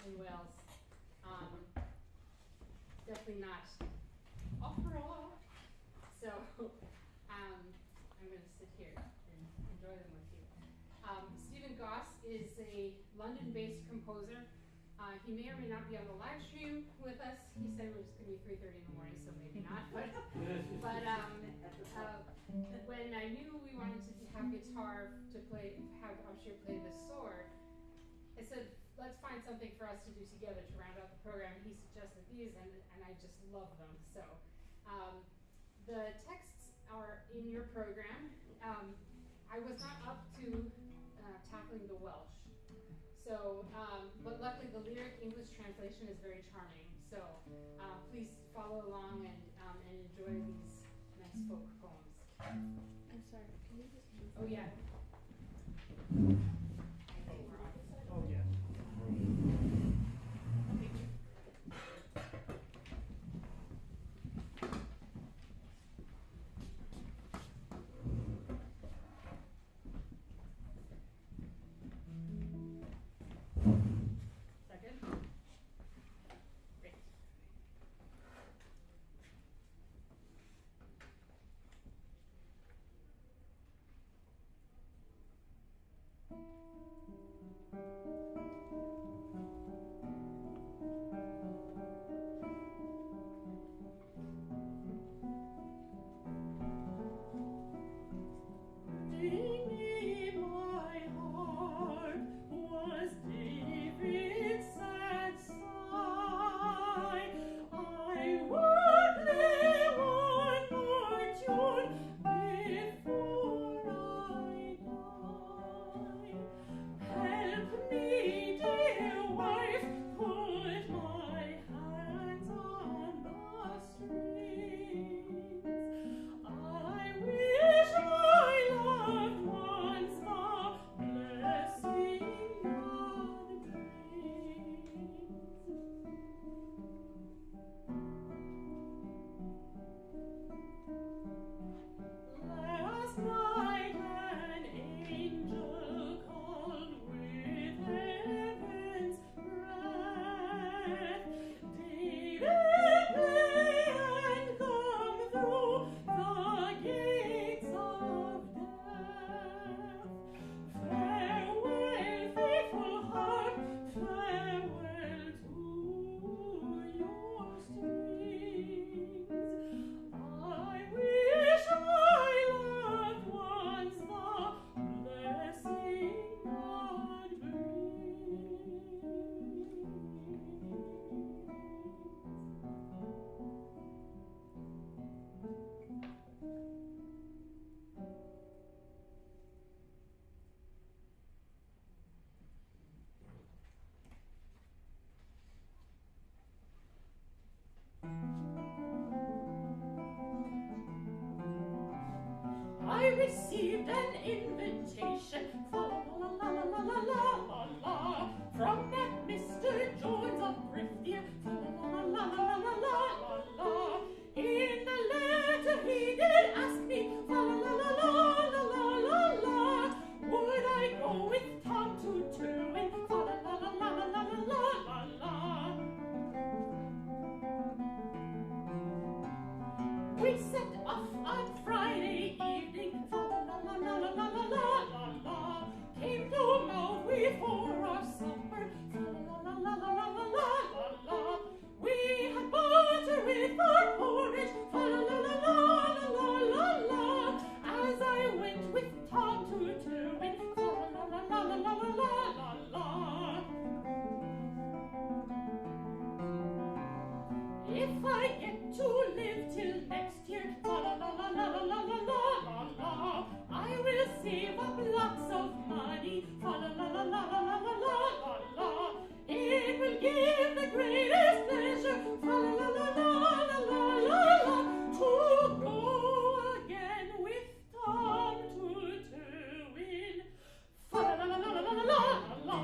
in Wales. Definitely not opera. So I'm going to sit here and enjoy them with you. Stephen Goss is a London-based composer. He may or may not be on the live stream with us. He said it was going to be 3:30 in the morning, so maybe not. But when I knew we wanted to have guitar to play, have Upshur play the sword, I said, let's find something for us to do together to round out the program. He suggested these, and I just love them. So the texts are in your program. I was not up to tackling the Welsh. So, but luckily the lyric English translation is very charming. So please follow along and enjoy these nice folk poems. I'm sorry, can you just move? Oh yeah. Oh, yeah. Second? Great. I received an invitation, fa la la la la la la la la, from that Mr. Jones of Brithier, fa la la la la la la la la. In the letter he did ask me, fa la la la la la la la, would I go with Tom to Turin, fa la la la la la la la la. We set off on Friday evening, fa la la la la la la la la la. Came to Maui for our supper, fa la la la la la la la la la. We had butter with our porridge, fa la la la la la la la. As I went with Tom to Turin, fa la la la la la la la la. If I get to live till next year, fa la la la la la la la la la, I will save up lots of money, fa la la la la la la la la. It will give the greatest pleasure, fa la la la la la la, to go again with Tom to Turin, fa la la la la la la la.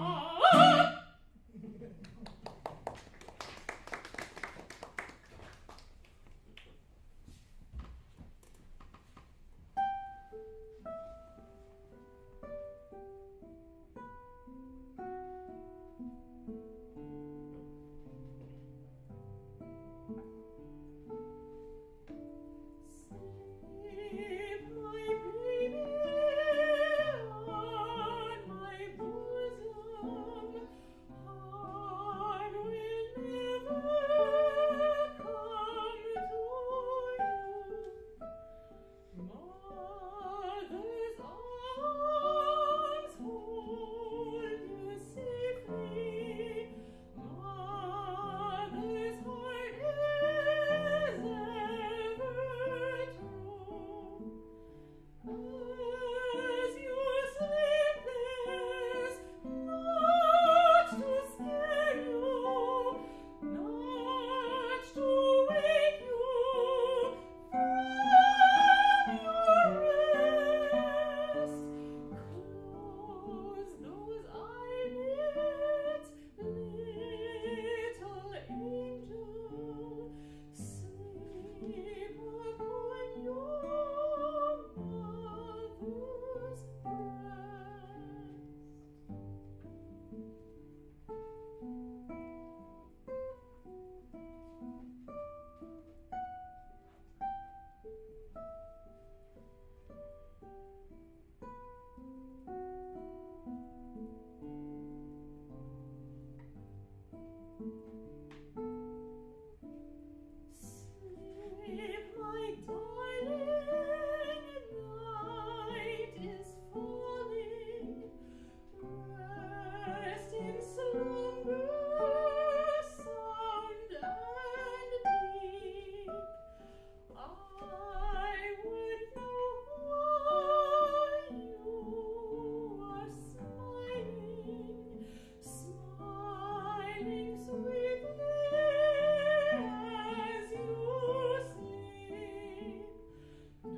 Sleep, my darling, night is falling. Rest in slumber, sound and deep. I would know why you are smiling, smiling sweetly as you sleep. Do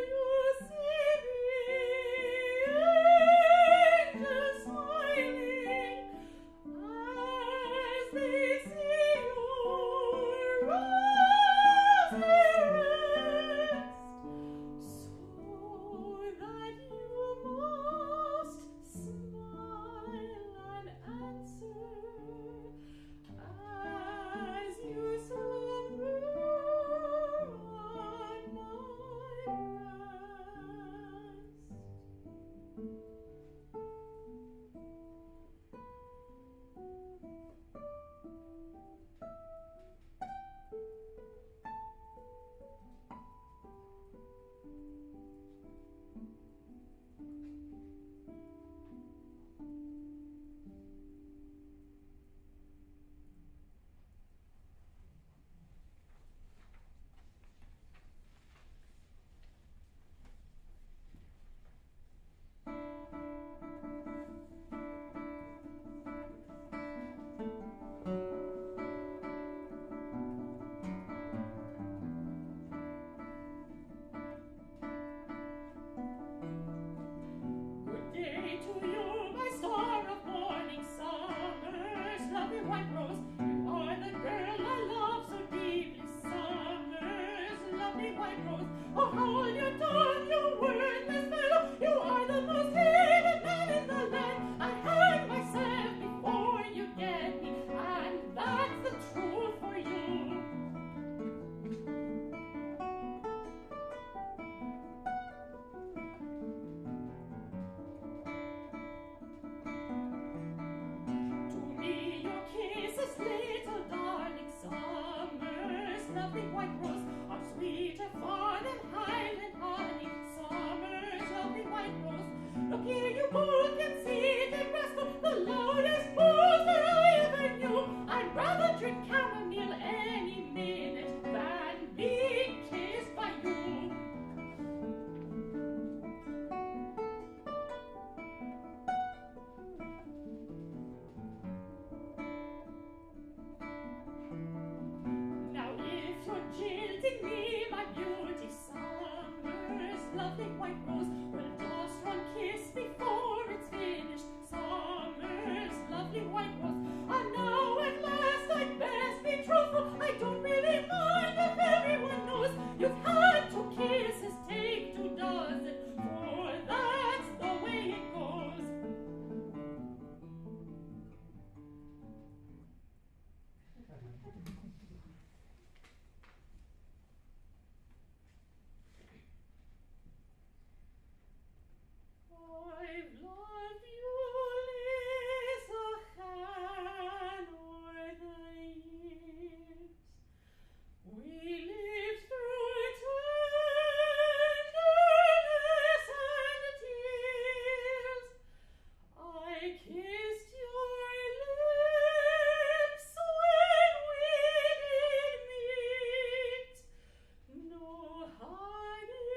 you see the angels smiling as they see you rosy rest, so that you must smile and answer as you slumber on my breast. Good day to you, my star of morning, summer's lovely white rose. You are the girl I love so deeply, summer's lovely white rose. Oh, hold your tongue, you wordless fellow, you are the most hated man in the land. I hang myself before you get me, and that's the truth for you. To me your kisses, little darling, summer's lovely white rose are sweeter far than highland honey, summer's lovely white rose. Look here, you both can see the rascal, the loudest boozer I ever knew. I'd rather drink chamomile any minute than be kissed by you. Now if you're jilting me, my beauty, summer's lovely white rose, well, just one kiss before it's finished, summer's lovely white rose. And now at last I'd best be truthful, I don't really mind if everyone knows you've had 2 kisses, take 2 dozen, for that's the way it goes. I've loved you, Lisa Han, o'er the years. We lived through tenderness and tears. I kissed your lips when we did meet. No honey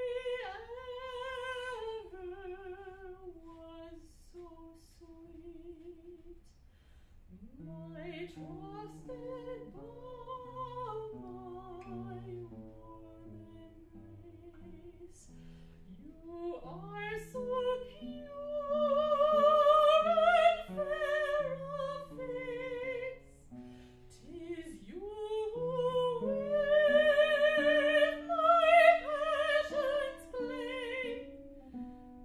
ever was so sweet. My trusted bow, my warm embrace. You are so pure and fair of face. 'Tis you who with my passions play.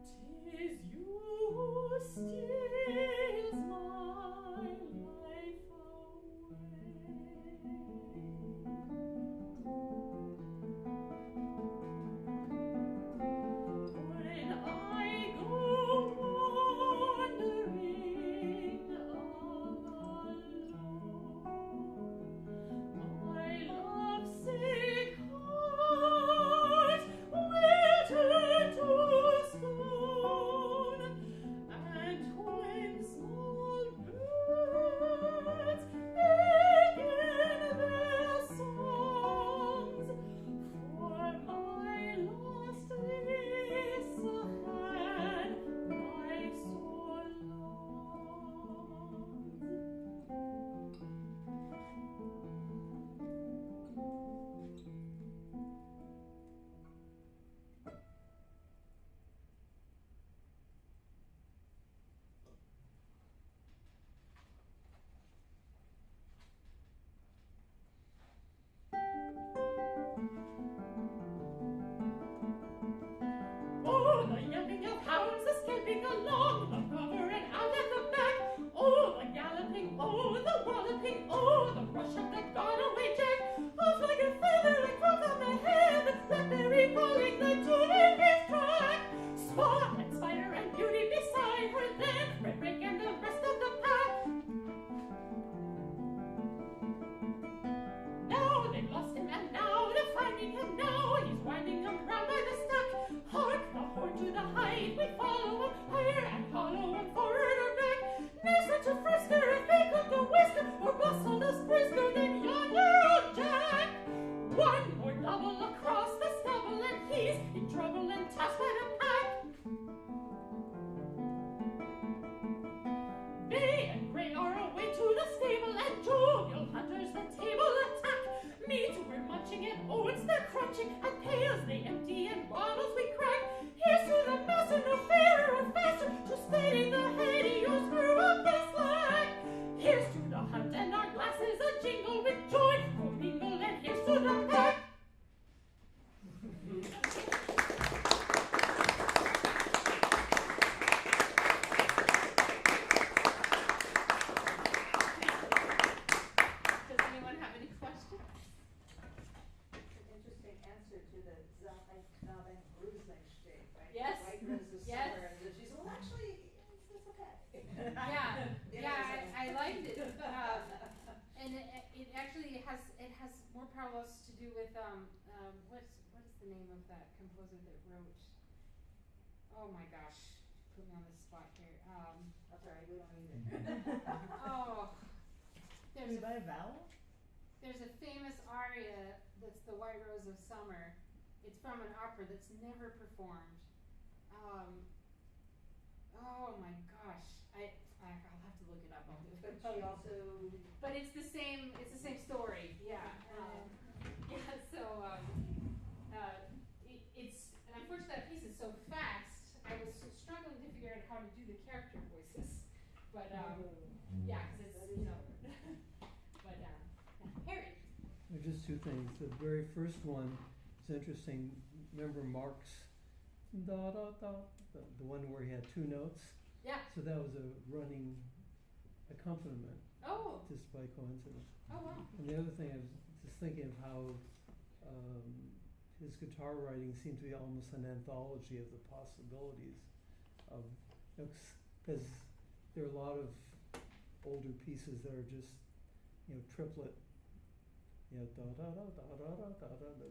'Tis you who steals my life away. I liked it. And it actually has more parallels to do with what is the name of that composer that wrote? Oh my gosh, put me on the spot here. That's alright, we don't need it. Oh, there's By a vowel? there's a famous aria that's the White Rose of Summer. It's from an opera that's never performed. Oh my gosh, I'll have to look it up. But she also. But it's the same story. Yeah. So it's unfortunately that piece is so fast. I was struggling to figure out how to do the character voices, but yeah, because it's but Harry. There's just two things. The very first one is interesting. Remember Mark's da da da, the one where he had two notes? Yeah. So that was a running accompaniment. Oh. Just by coincidence. Oh wow. And the other thing I was just thinking of how his guitar writing seemed to be almost an anthology of the possibilities of, because there are a lot of older pieces that are just, triplet, da da da da da da da da, that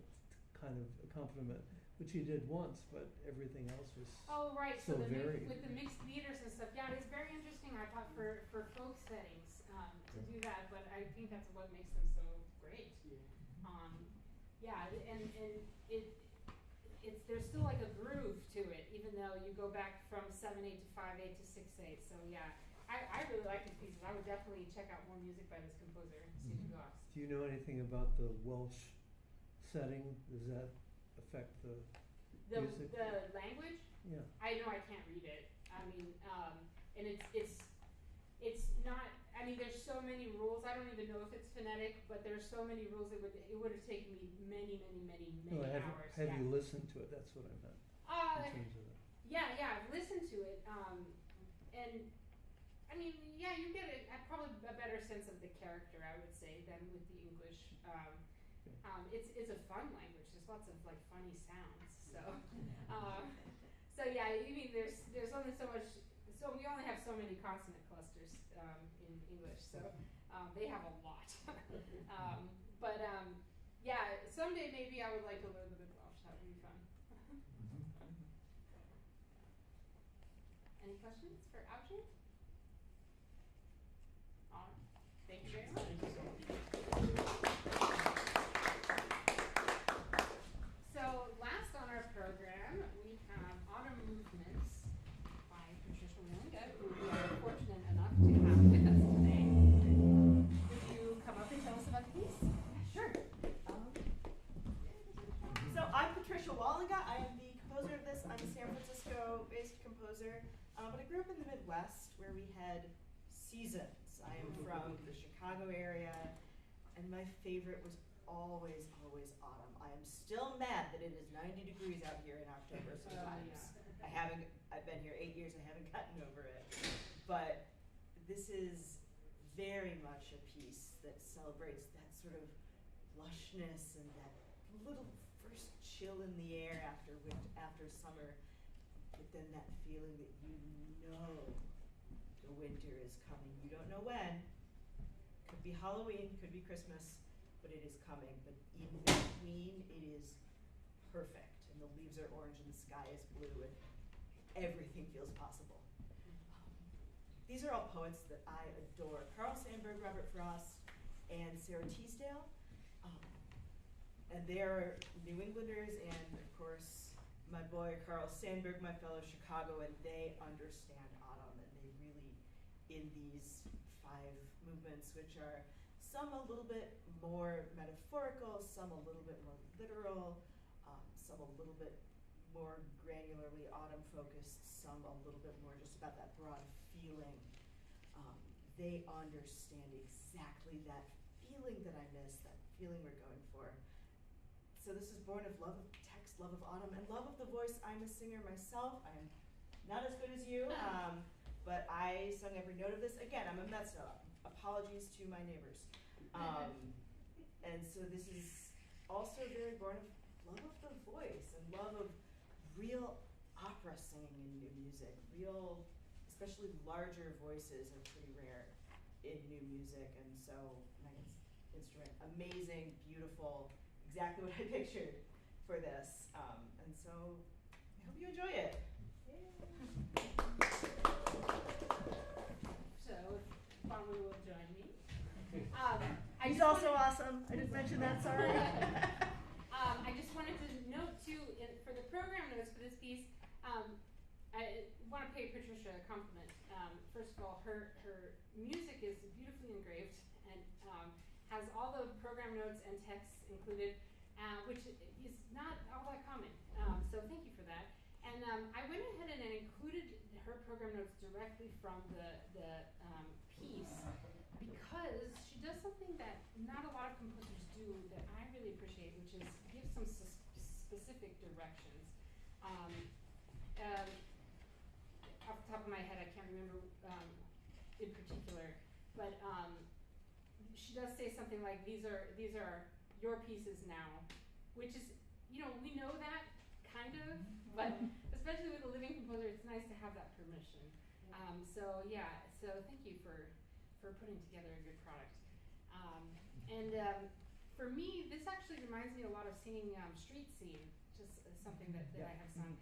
kind of accompaniment, which he did once, but everything else was Oh right, so so varied. with the mixed meters and stuff, yeah, it's very interesting. I thought for folk settings to do that, but I think that's what makes them so great. Yeah, and it's there's still like a groove to it, even though you go back from 7/8 to 5/8 to 6/8. So yeah, I really like these pieces. I would definitely check out more music by this composer and see who goes. Do you know anything about the Welsh setting? Does that affect the music? The language? Yeah. I know I can't read it. I mean, and it's not. I mean, there's so many rules. I don't even know if it's phonetic, but there's so many rules. It would have taken me many No, hours. have you listened to it? That's what I meant. In terms of it. Yeah, I've listened to it, and I mean, yeah, you get probably a better sense of the character, I would say, than with the English. It's a fun language. There's lots of like funny sounds. So yeah, I mean, there's only so much. So we only have so many consonant clusters in English. So they have a lot. But yeah, someday maybe I would like to learn a bit of Welsh. That would be fun. Any questions for Audrey? Thank you very much. So last on our program, we have Autumn Movements by Patricia Wielinga, who we are fortunate enough to have with us today. Would you come up and tell us about the piece? Sure. So I'm Patricia Wallinga. I am the composer of this. I'm a San Francisco-based composer, but I grew up in the Midwest where we had seasons. I am from the Chicago area, and my favorite was always autumn. I am still mad that it is 90 degrees out here in October sometimes. I've been here 8 years, I haven't gotten over it. But this is very much a piece that celebrates that sort of lushness and that little first chill in the air after summer, but then that feeling that you know the winter is coming. You don't know when. Could be Halloween, could be Christmas, but it is coming. But in between, it is perfect. And the leaves are orange and the sky is blue and everything feels possible. These are all poets that I adore. Carl Sandburg, Robert Frost, and Sarah Teasdale. And they're New Englanders, and of course, my boy Carl Sandburg, my fellow Chicago, and they understand autumn, and they really, in these 5 movements, which are some a little bit more metaphorical, some a little bit more literal, some a little bit more granularly autumn focused, some a little bit more just about that broad feeling. They understand exactly that feeling that I miss, that feeling we're going for. So this is born of love of text, love of autumn, and love of the voice. I'm a singer myself. I am not as good as you, but I sung every note of this. Again, I'm a mezzo. Apologies to my neighbors. And so this is also very born of love of the voice and love of real opera singing in music, real especially larger voices are pretty rare in new music, and so Megan's instrument, amazing, beautiful, exactly what I pictured for this. And so I hope you enjoy it. So, Bonwoo will join me. He's also awesome. I just mentioned that, sorry. I just wanted to note too, for the program notes for this piece, I want to pay Patricia a compliment. First of all, her music is beautifully engraved and has all the program notes and texts included, which is not all that common. So thank you for that. And I went ahead and included her program notes directly from the piece because she does something that not a lot of composers do that I really appreciate, which is give some specific directions. Off the top of my head, I can't remember in particular, but she does say something like, "These are your pieces now," which is, we know that kind of, but especially with a living composer, it's nice to have that permission. So thank you for putting together a good product. For me, this actually reminds me a lot of singing Street Scene, just something that I have sung.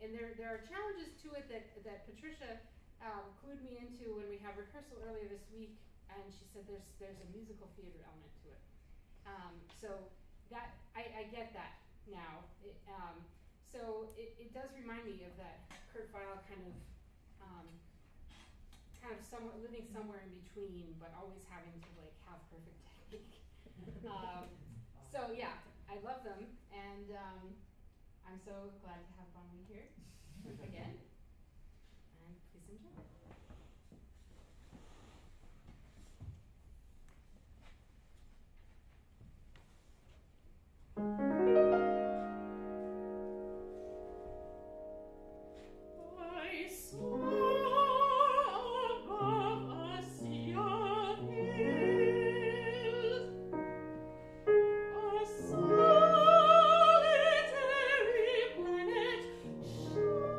And there are challenges to it that Patricia clued me into when we had rehearsal earlier this week, and she said there's a musical theater element to it. So that I get that now. It does remind me of that Kurt Weill kind of somewhere living somewhere in between, but always having to have perfect technique. I love them, and I'm so glad to have Bonwoo here again. And please enjoy. I saw above a sea of hills a solitary planet shine.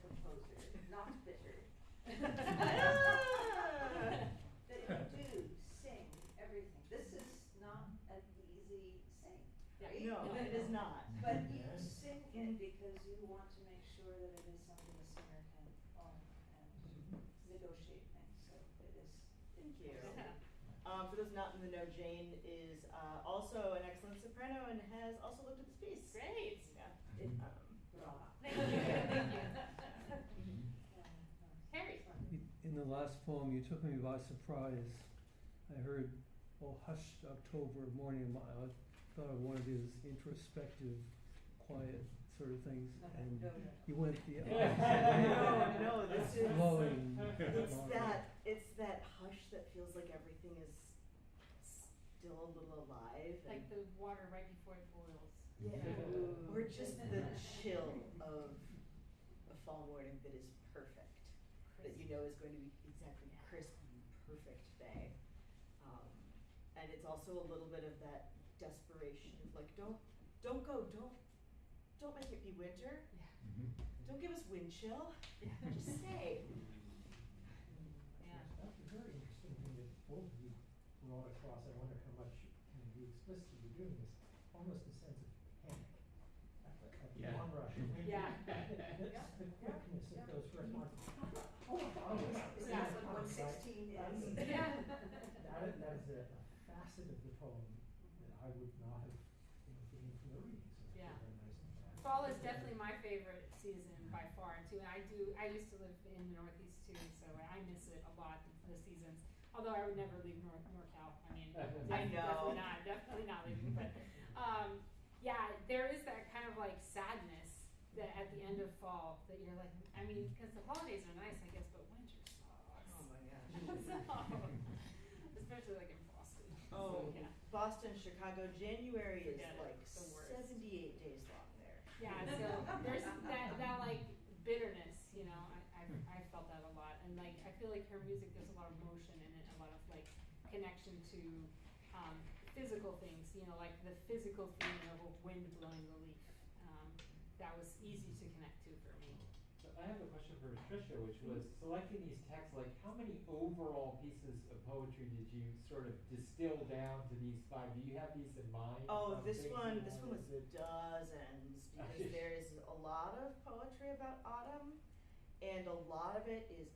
composer, not bitter. That you do sing everything. This is not an easy sing, right? No, it is not. But you sing it because you want to make sure that it is something the singer can own and negotiate things. So it is. Thank you. For those not in the know, Jane is also an excellent soprano and has also looked at this piece. Great. Yeah. Thank you. Thank you. Harry. In the last poem, you took me by surprise. I heard, "Oh, hushed October morning." I thought of one of his introspective, quiet sort of things, and you went the opposite way. No, this is flowing. it's that hush that feels like everything is still a little alive. Like the water right before it boils. Yeah. Or just the chill of a fall morning that is perfect. That you know is going to be exactly crisp and perfect day. And it's also a little bit of that desperation of like, don't go, don't make it be winter. Yeah. Don't give us wind chill. Just stay. Yeah. That's a very interesting thing that both of you brought across. I wonder how much you explicitly were doing this. Almost a sense of panic at the Yeah. onrush. Yeah. The quickness of those first lines. Oh my God! Is that what 116 is? Yeah. That is a facet of the poem that I would not have gleaned from the reading. So it's Yeah. very nice and fast. Fall is definitely my favorite season by far too. And I used to live in the Northeast too, so I miss it a lot, the seasons. Although I would never leave NorCal. I mean, I know. definitely not leaving. But yeah, there is that kind of like sadness that at the end of fall that you're like, I mean, because the holidays are nice, I guess, but winter sucks. Oh my gosh. So, especially like in Boston. Oh, So, yeah. Boston, Chicago, January is Forget it. like The worst. 78 days long there. Yeah, so there's that like bitterness, you know, I felt that a lot. And like, I feel like her music, there's a lot of motion in it, a lot of like connection to physical things, you know, like the physical feeling of a wind blowing the leaf. That was easy to connect to for me. So I have a question for Tricia, which was selecting these texts, like how many overall pieces of poetry did you sort of distill down to these 5? Do you have these in mind? Oh, of this things one you was wanted to- dozens because there's a lot of poetry about autumn, and a lot of it is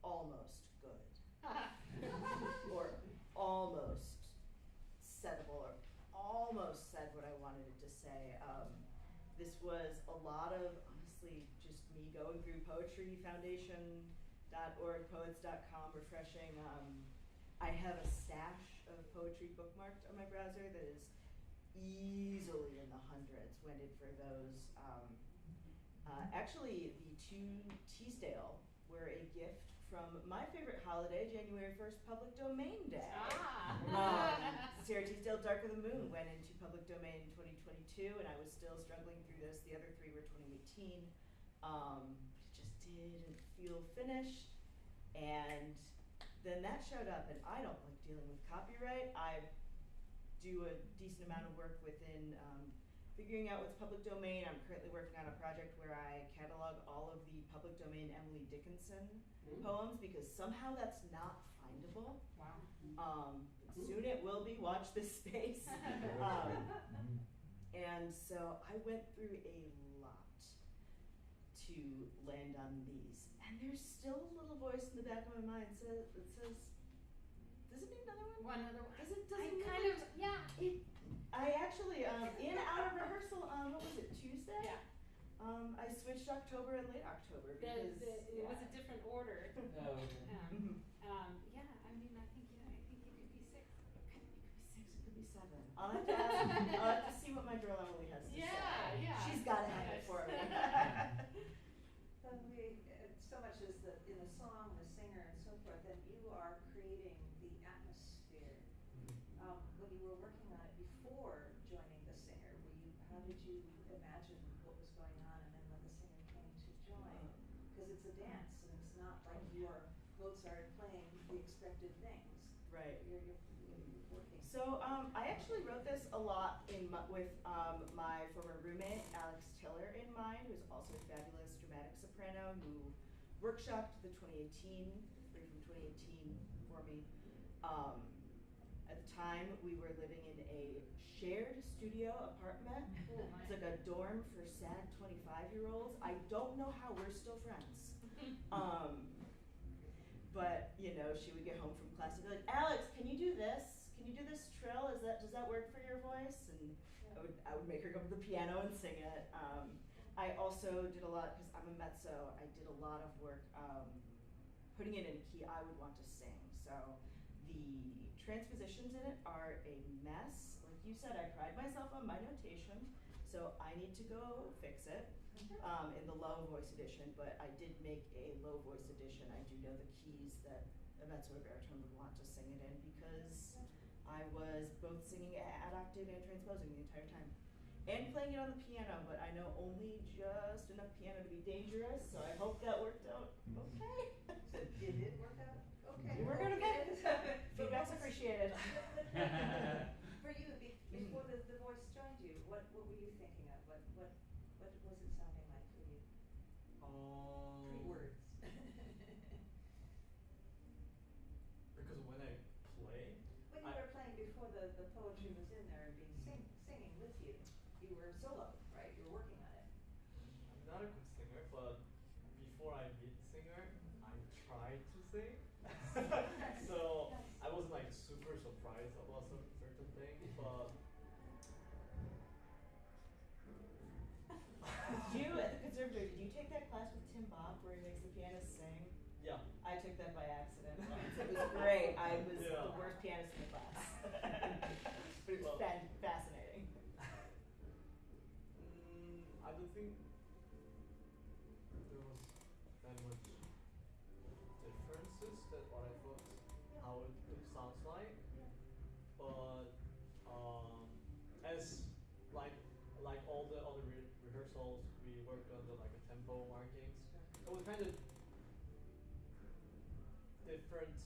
almost good, or almost saidable, or almost said what I wanted it to say. This was a lot of, honestly, just me going through poetryfoundation.org, poets.com, refreshing. I have a stash of poetry bookmarked on my browser that is easily in the hundreds. When did for those? Actually, the two Teasdale were a gift from my favorite holiday, January 1st, Public Domain Day. Sarah Teasdale, Dark of the Moon went into public domain in 2022, and I was still struggling through this. The other three were 2018. It just didn't feel finished. And then that showed up, and I don't like dealing with copyright. I do a decent amount of work within figuring out what's public domain. I'm currently working on a project where I catalog all of the public domain Emily Dickinson poems, because somehow that's not findable. Wow. Soon it will be. Watch this space. And so I went through a lot to land on these. And there's still a little voice in the back of my mind that says, does it need another one? One other one. Does it I need kind of, yeah. I actually, in out of rehearsal on, what was it, Tuesday? Yeah. I switched October and late October because It was a different order. Oh, okay. Yeah, I mean, I think it could be 6. It could be 6, it could be 7. I'll have to see what my girl Emily has to say. Yeah. She's got to have it for me. But so much is that in the song, the singer, and so forth, that you are creating the atmosphere. When you were working on it before joining the singer, how did you imagine what was going on, and then when the singer came to join? Because it's a dance, and it's not like you're Mozart playing the expected things. Right. You're working So I actually wrote this a lot with my former roommate, Alex Tiller, in mind, who's also a fabulous dramatic soprano who workshopped the 2018, free from 2018 for me. At the time, we were living in a shared studio apartment. It's like a dorm for sad 25-year-olds. I don't know how we're still friends. But you know, she would get home from class and be like, "Alex, can you do this? Can you do this trill? Does that work for your voice?" And I would make her go to the piano and sing it. I also did a lot, because I'm a mezzo, I did a lot of work putting it in a key I would want to sing. So the transpositions in it are a mess. Like you said, I pride myself on my notation, so I need to go fix it in the low voice edition, but I did make a low voice edition. I do know the keys that a mezzo or baritone would want to sing it in, because I was both singing at octave and transposing the entire time. And playing it on the piano, but I know only just enough piano to be dangerous, so I hope that worked out okay. So did it work out okay? It worked out okay. Feedback's appreciated. For you, before the voice joined you, what were you thinking of? What was it sounding like for you? Pre-words. Because when I play, When you were playing before the poetry was in there and being singing with you, you were solo, right? You were working on it. I'm not a good singer, but before I meet singer, I tried to sing. So I was like super surprised about certain things, but You, at the conservatory, did you take that class with Tim Bob where he makes the pianist sing? yeah. I took that by accident once. It was great. I was Yeah. the worst pianist in the class. But it was fascinating. I don't think there was that much differences that what I thought how it sounds like, but as like all the other rehearsals, we worked on the like a tempo markings. It was kind of different,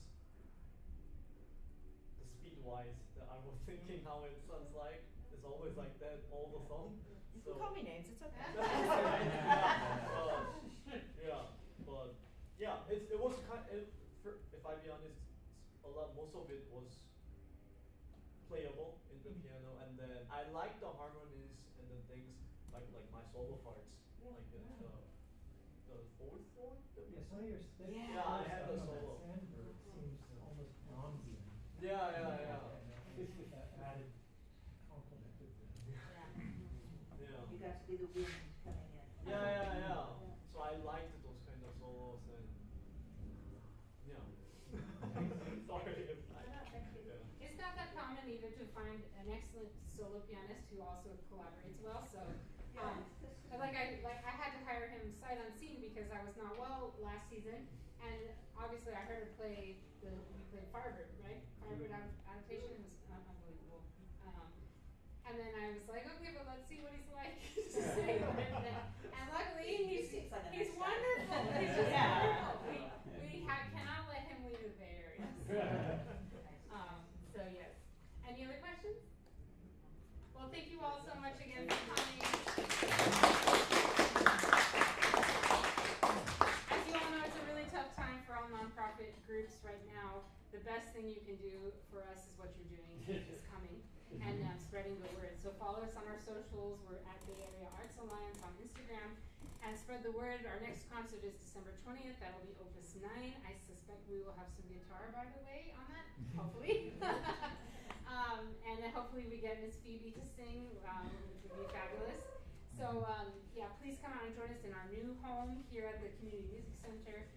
the speed wise that I was thinking how it sounds like. It's always like that all the song. You So can call me names, it's okay. but yeah, it was if I be honest, most of it was playable in the piano, and then I like the harmonies and the things like my solo parts, like the fourth one. Yeah, some of your Yeah, I have a solo. Sandberg seems almost Brahmsian. Yeah. With that added complement of the. Yeah. You got to be the wind coming in. Yeah. So I liked those kind of solos, and yeah. Sorry. It's not that common either to find an excellent solo pianist who also collaborates well. So, I had to hire him sight unseen because I was not well last season, and obviously I heard her play we played Firebird, right? Firebird adaptation. It was unbelievable. And then I was like, okay, but let's see what he's like to sing with him. And luckily he's wonderful. He's just wonderful. We cannot let him leave the Bay Area. So yes. Any other questions? Well, thank you all so much again for coming. As you all know, it's a really tough time for all nonprofit groups right now. The best thing you can do for us is what you're doing, which is coming and spreading the word. So follow us on our socials. We're at Bay Area Arts Alliance on Instagram. And spread the word. Our next concert is December 20th. That'll be Opus 9. I suspect we will have some guitar, by the way, on that, hopefully. And then hopefully we get Miss Phoebe to sing, which would be fabulous. So please come out and join us in our new home here at the Community Music Center.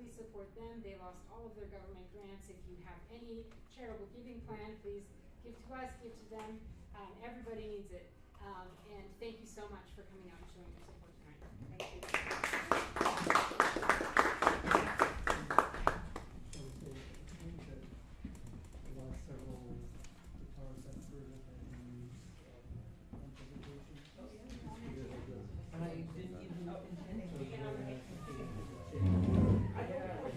Please support them. They lost all of their government grants. If you have any charitable giving plan, please give to us, give to them. Everybody needs it. And thank you so much for coming out and showing your support tonight. Thank you. The last several guitars I've heard have been on presentation. And I didn't even know intending to get on the I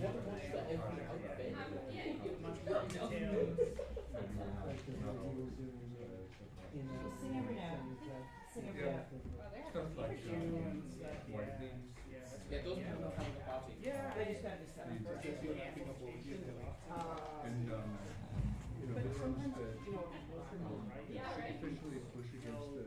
never watched the every outfit. Much more detailed. leads us. Since you're wrapping up over here, there are. And, you know, But the ones sometimes, that you know, listen to writing. Yeah, right. officially push against the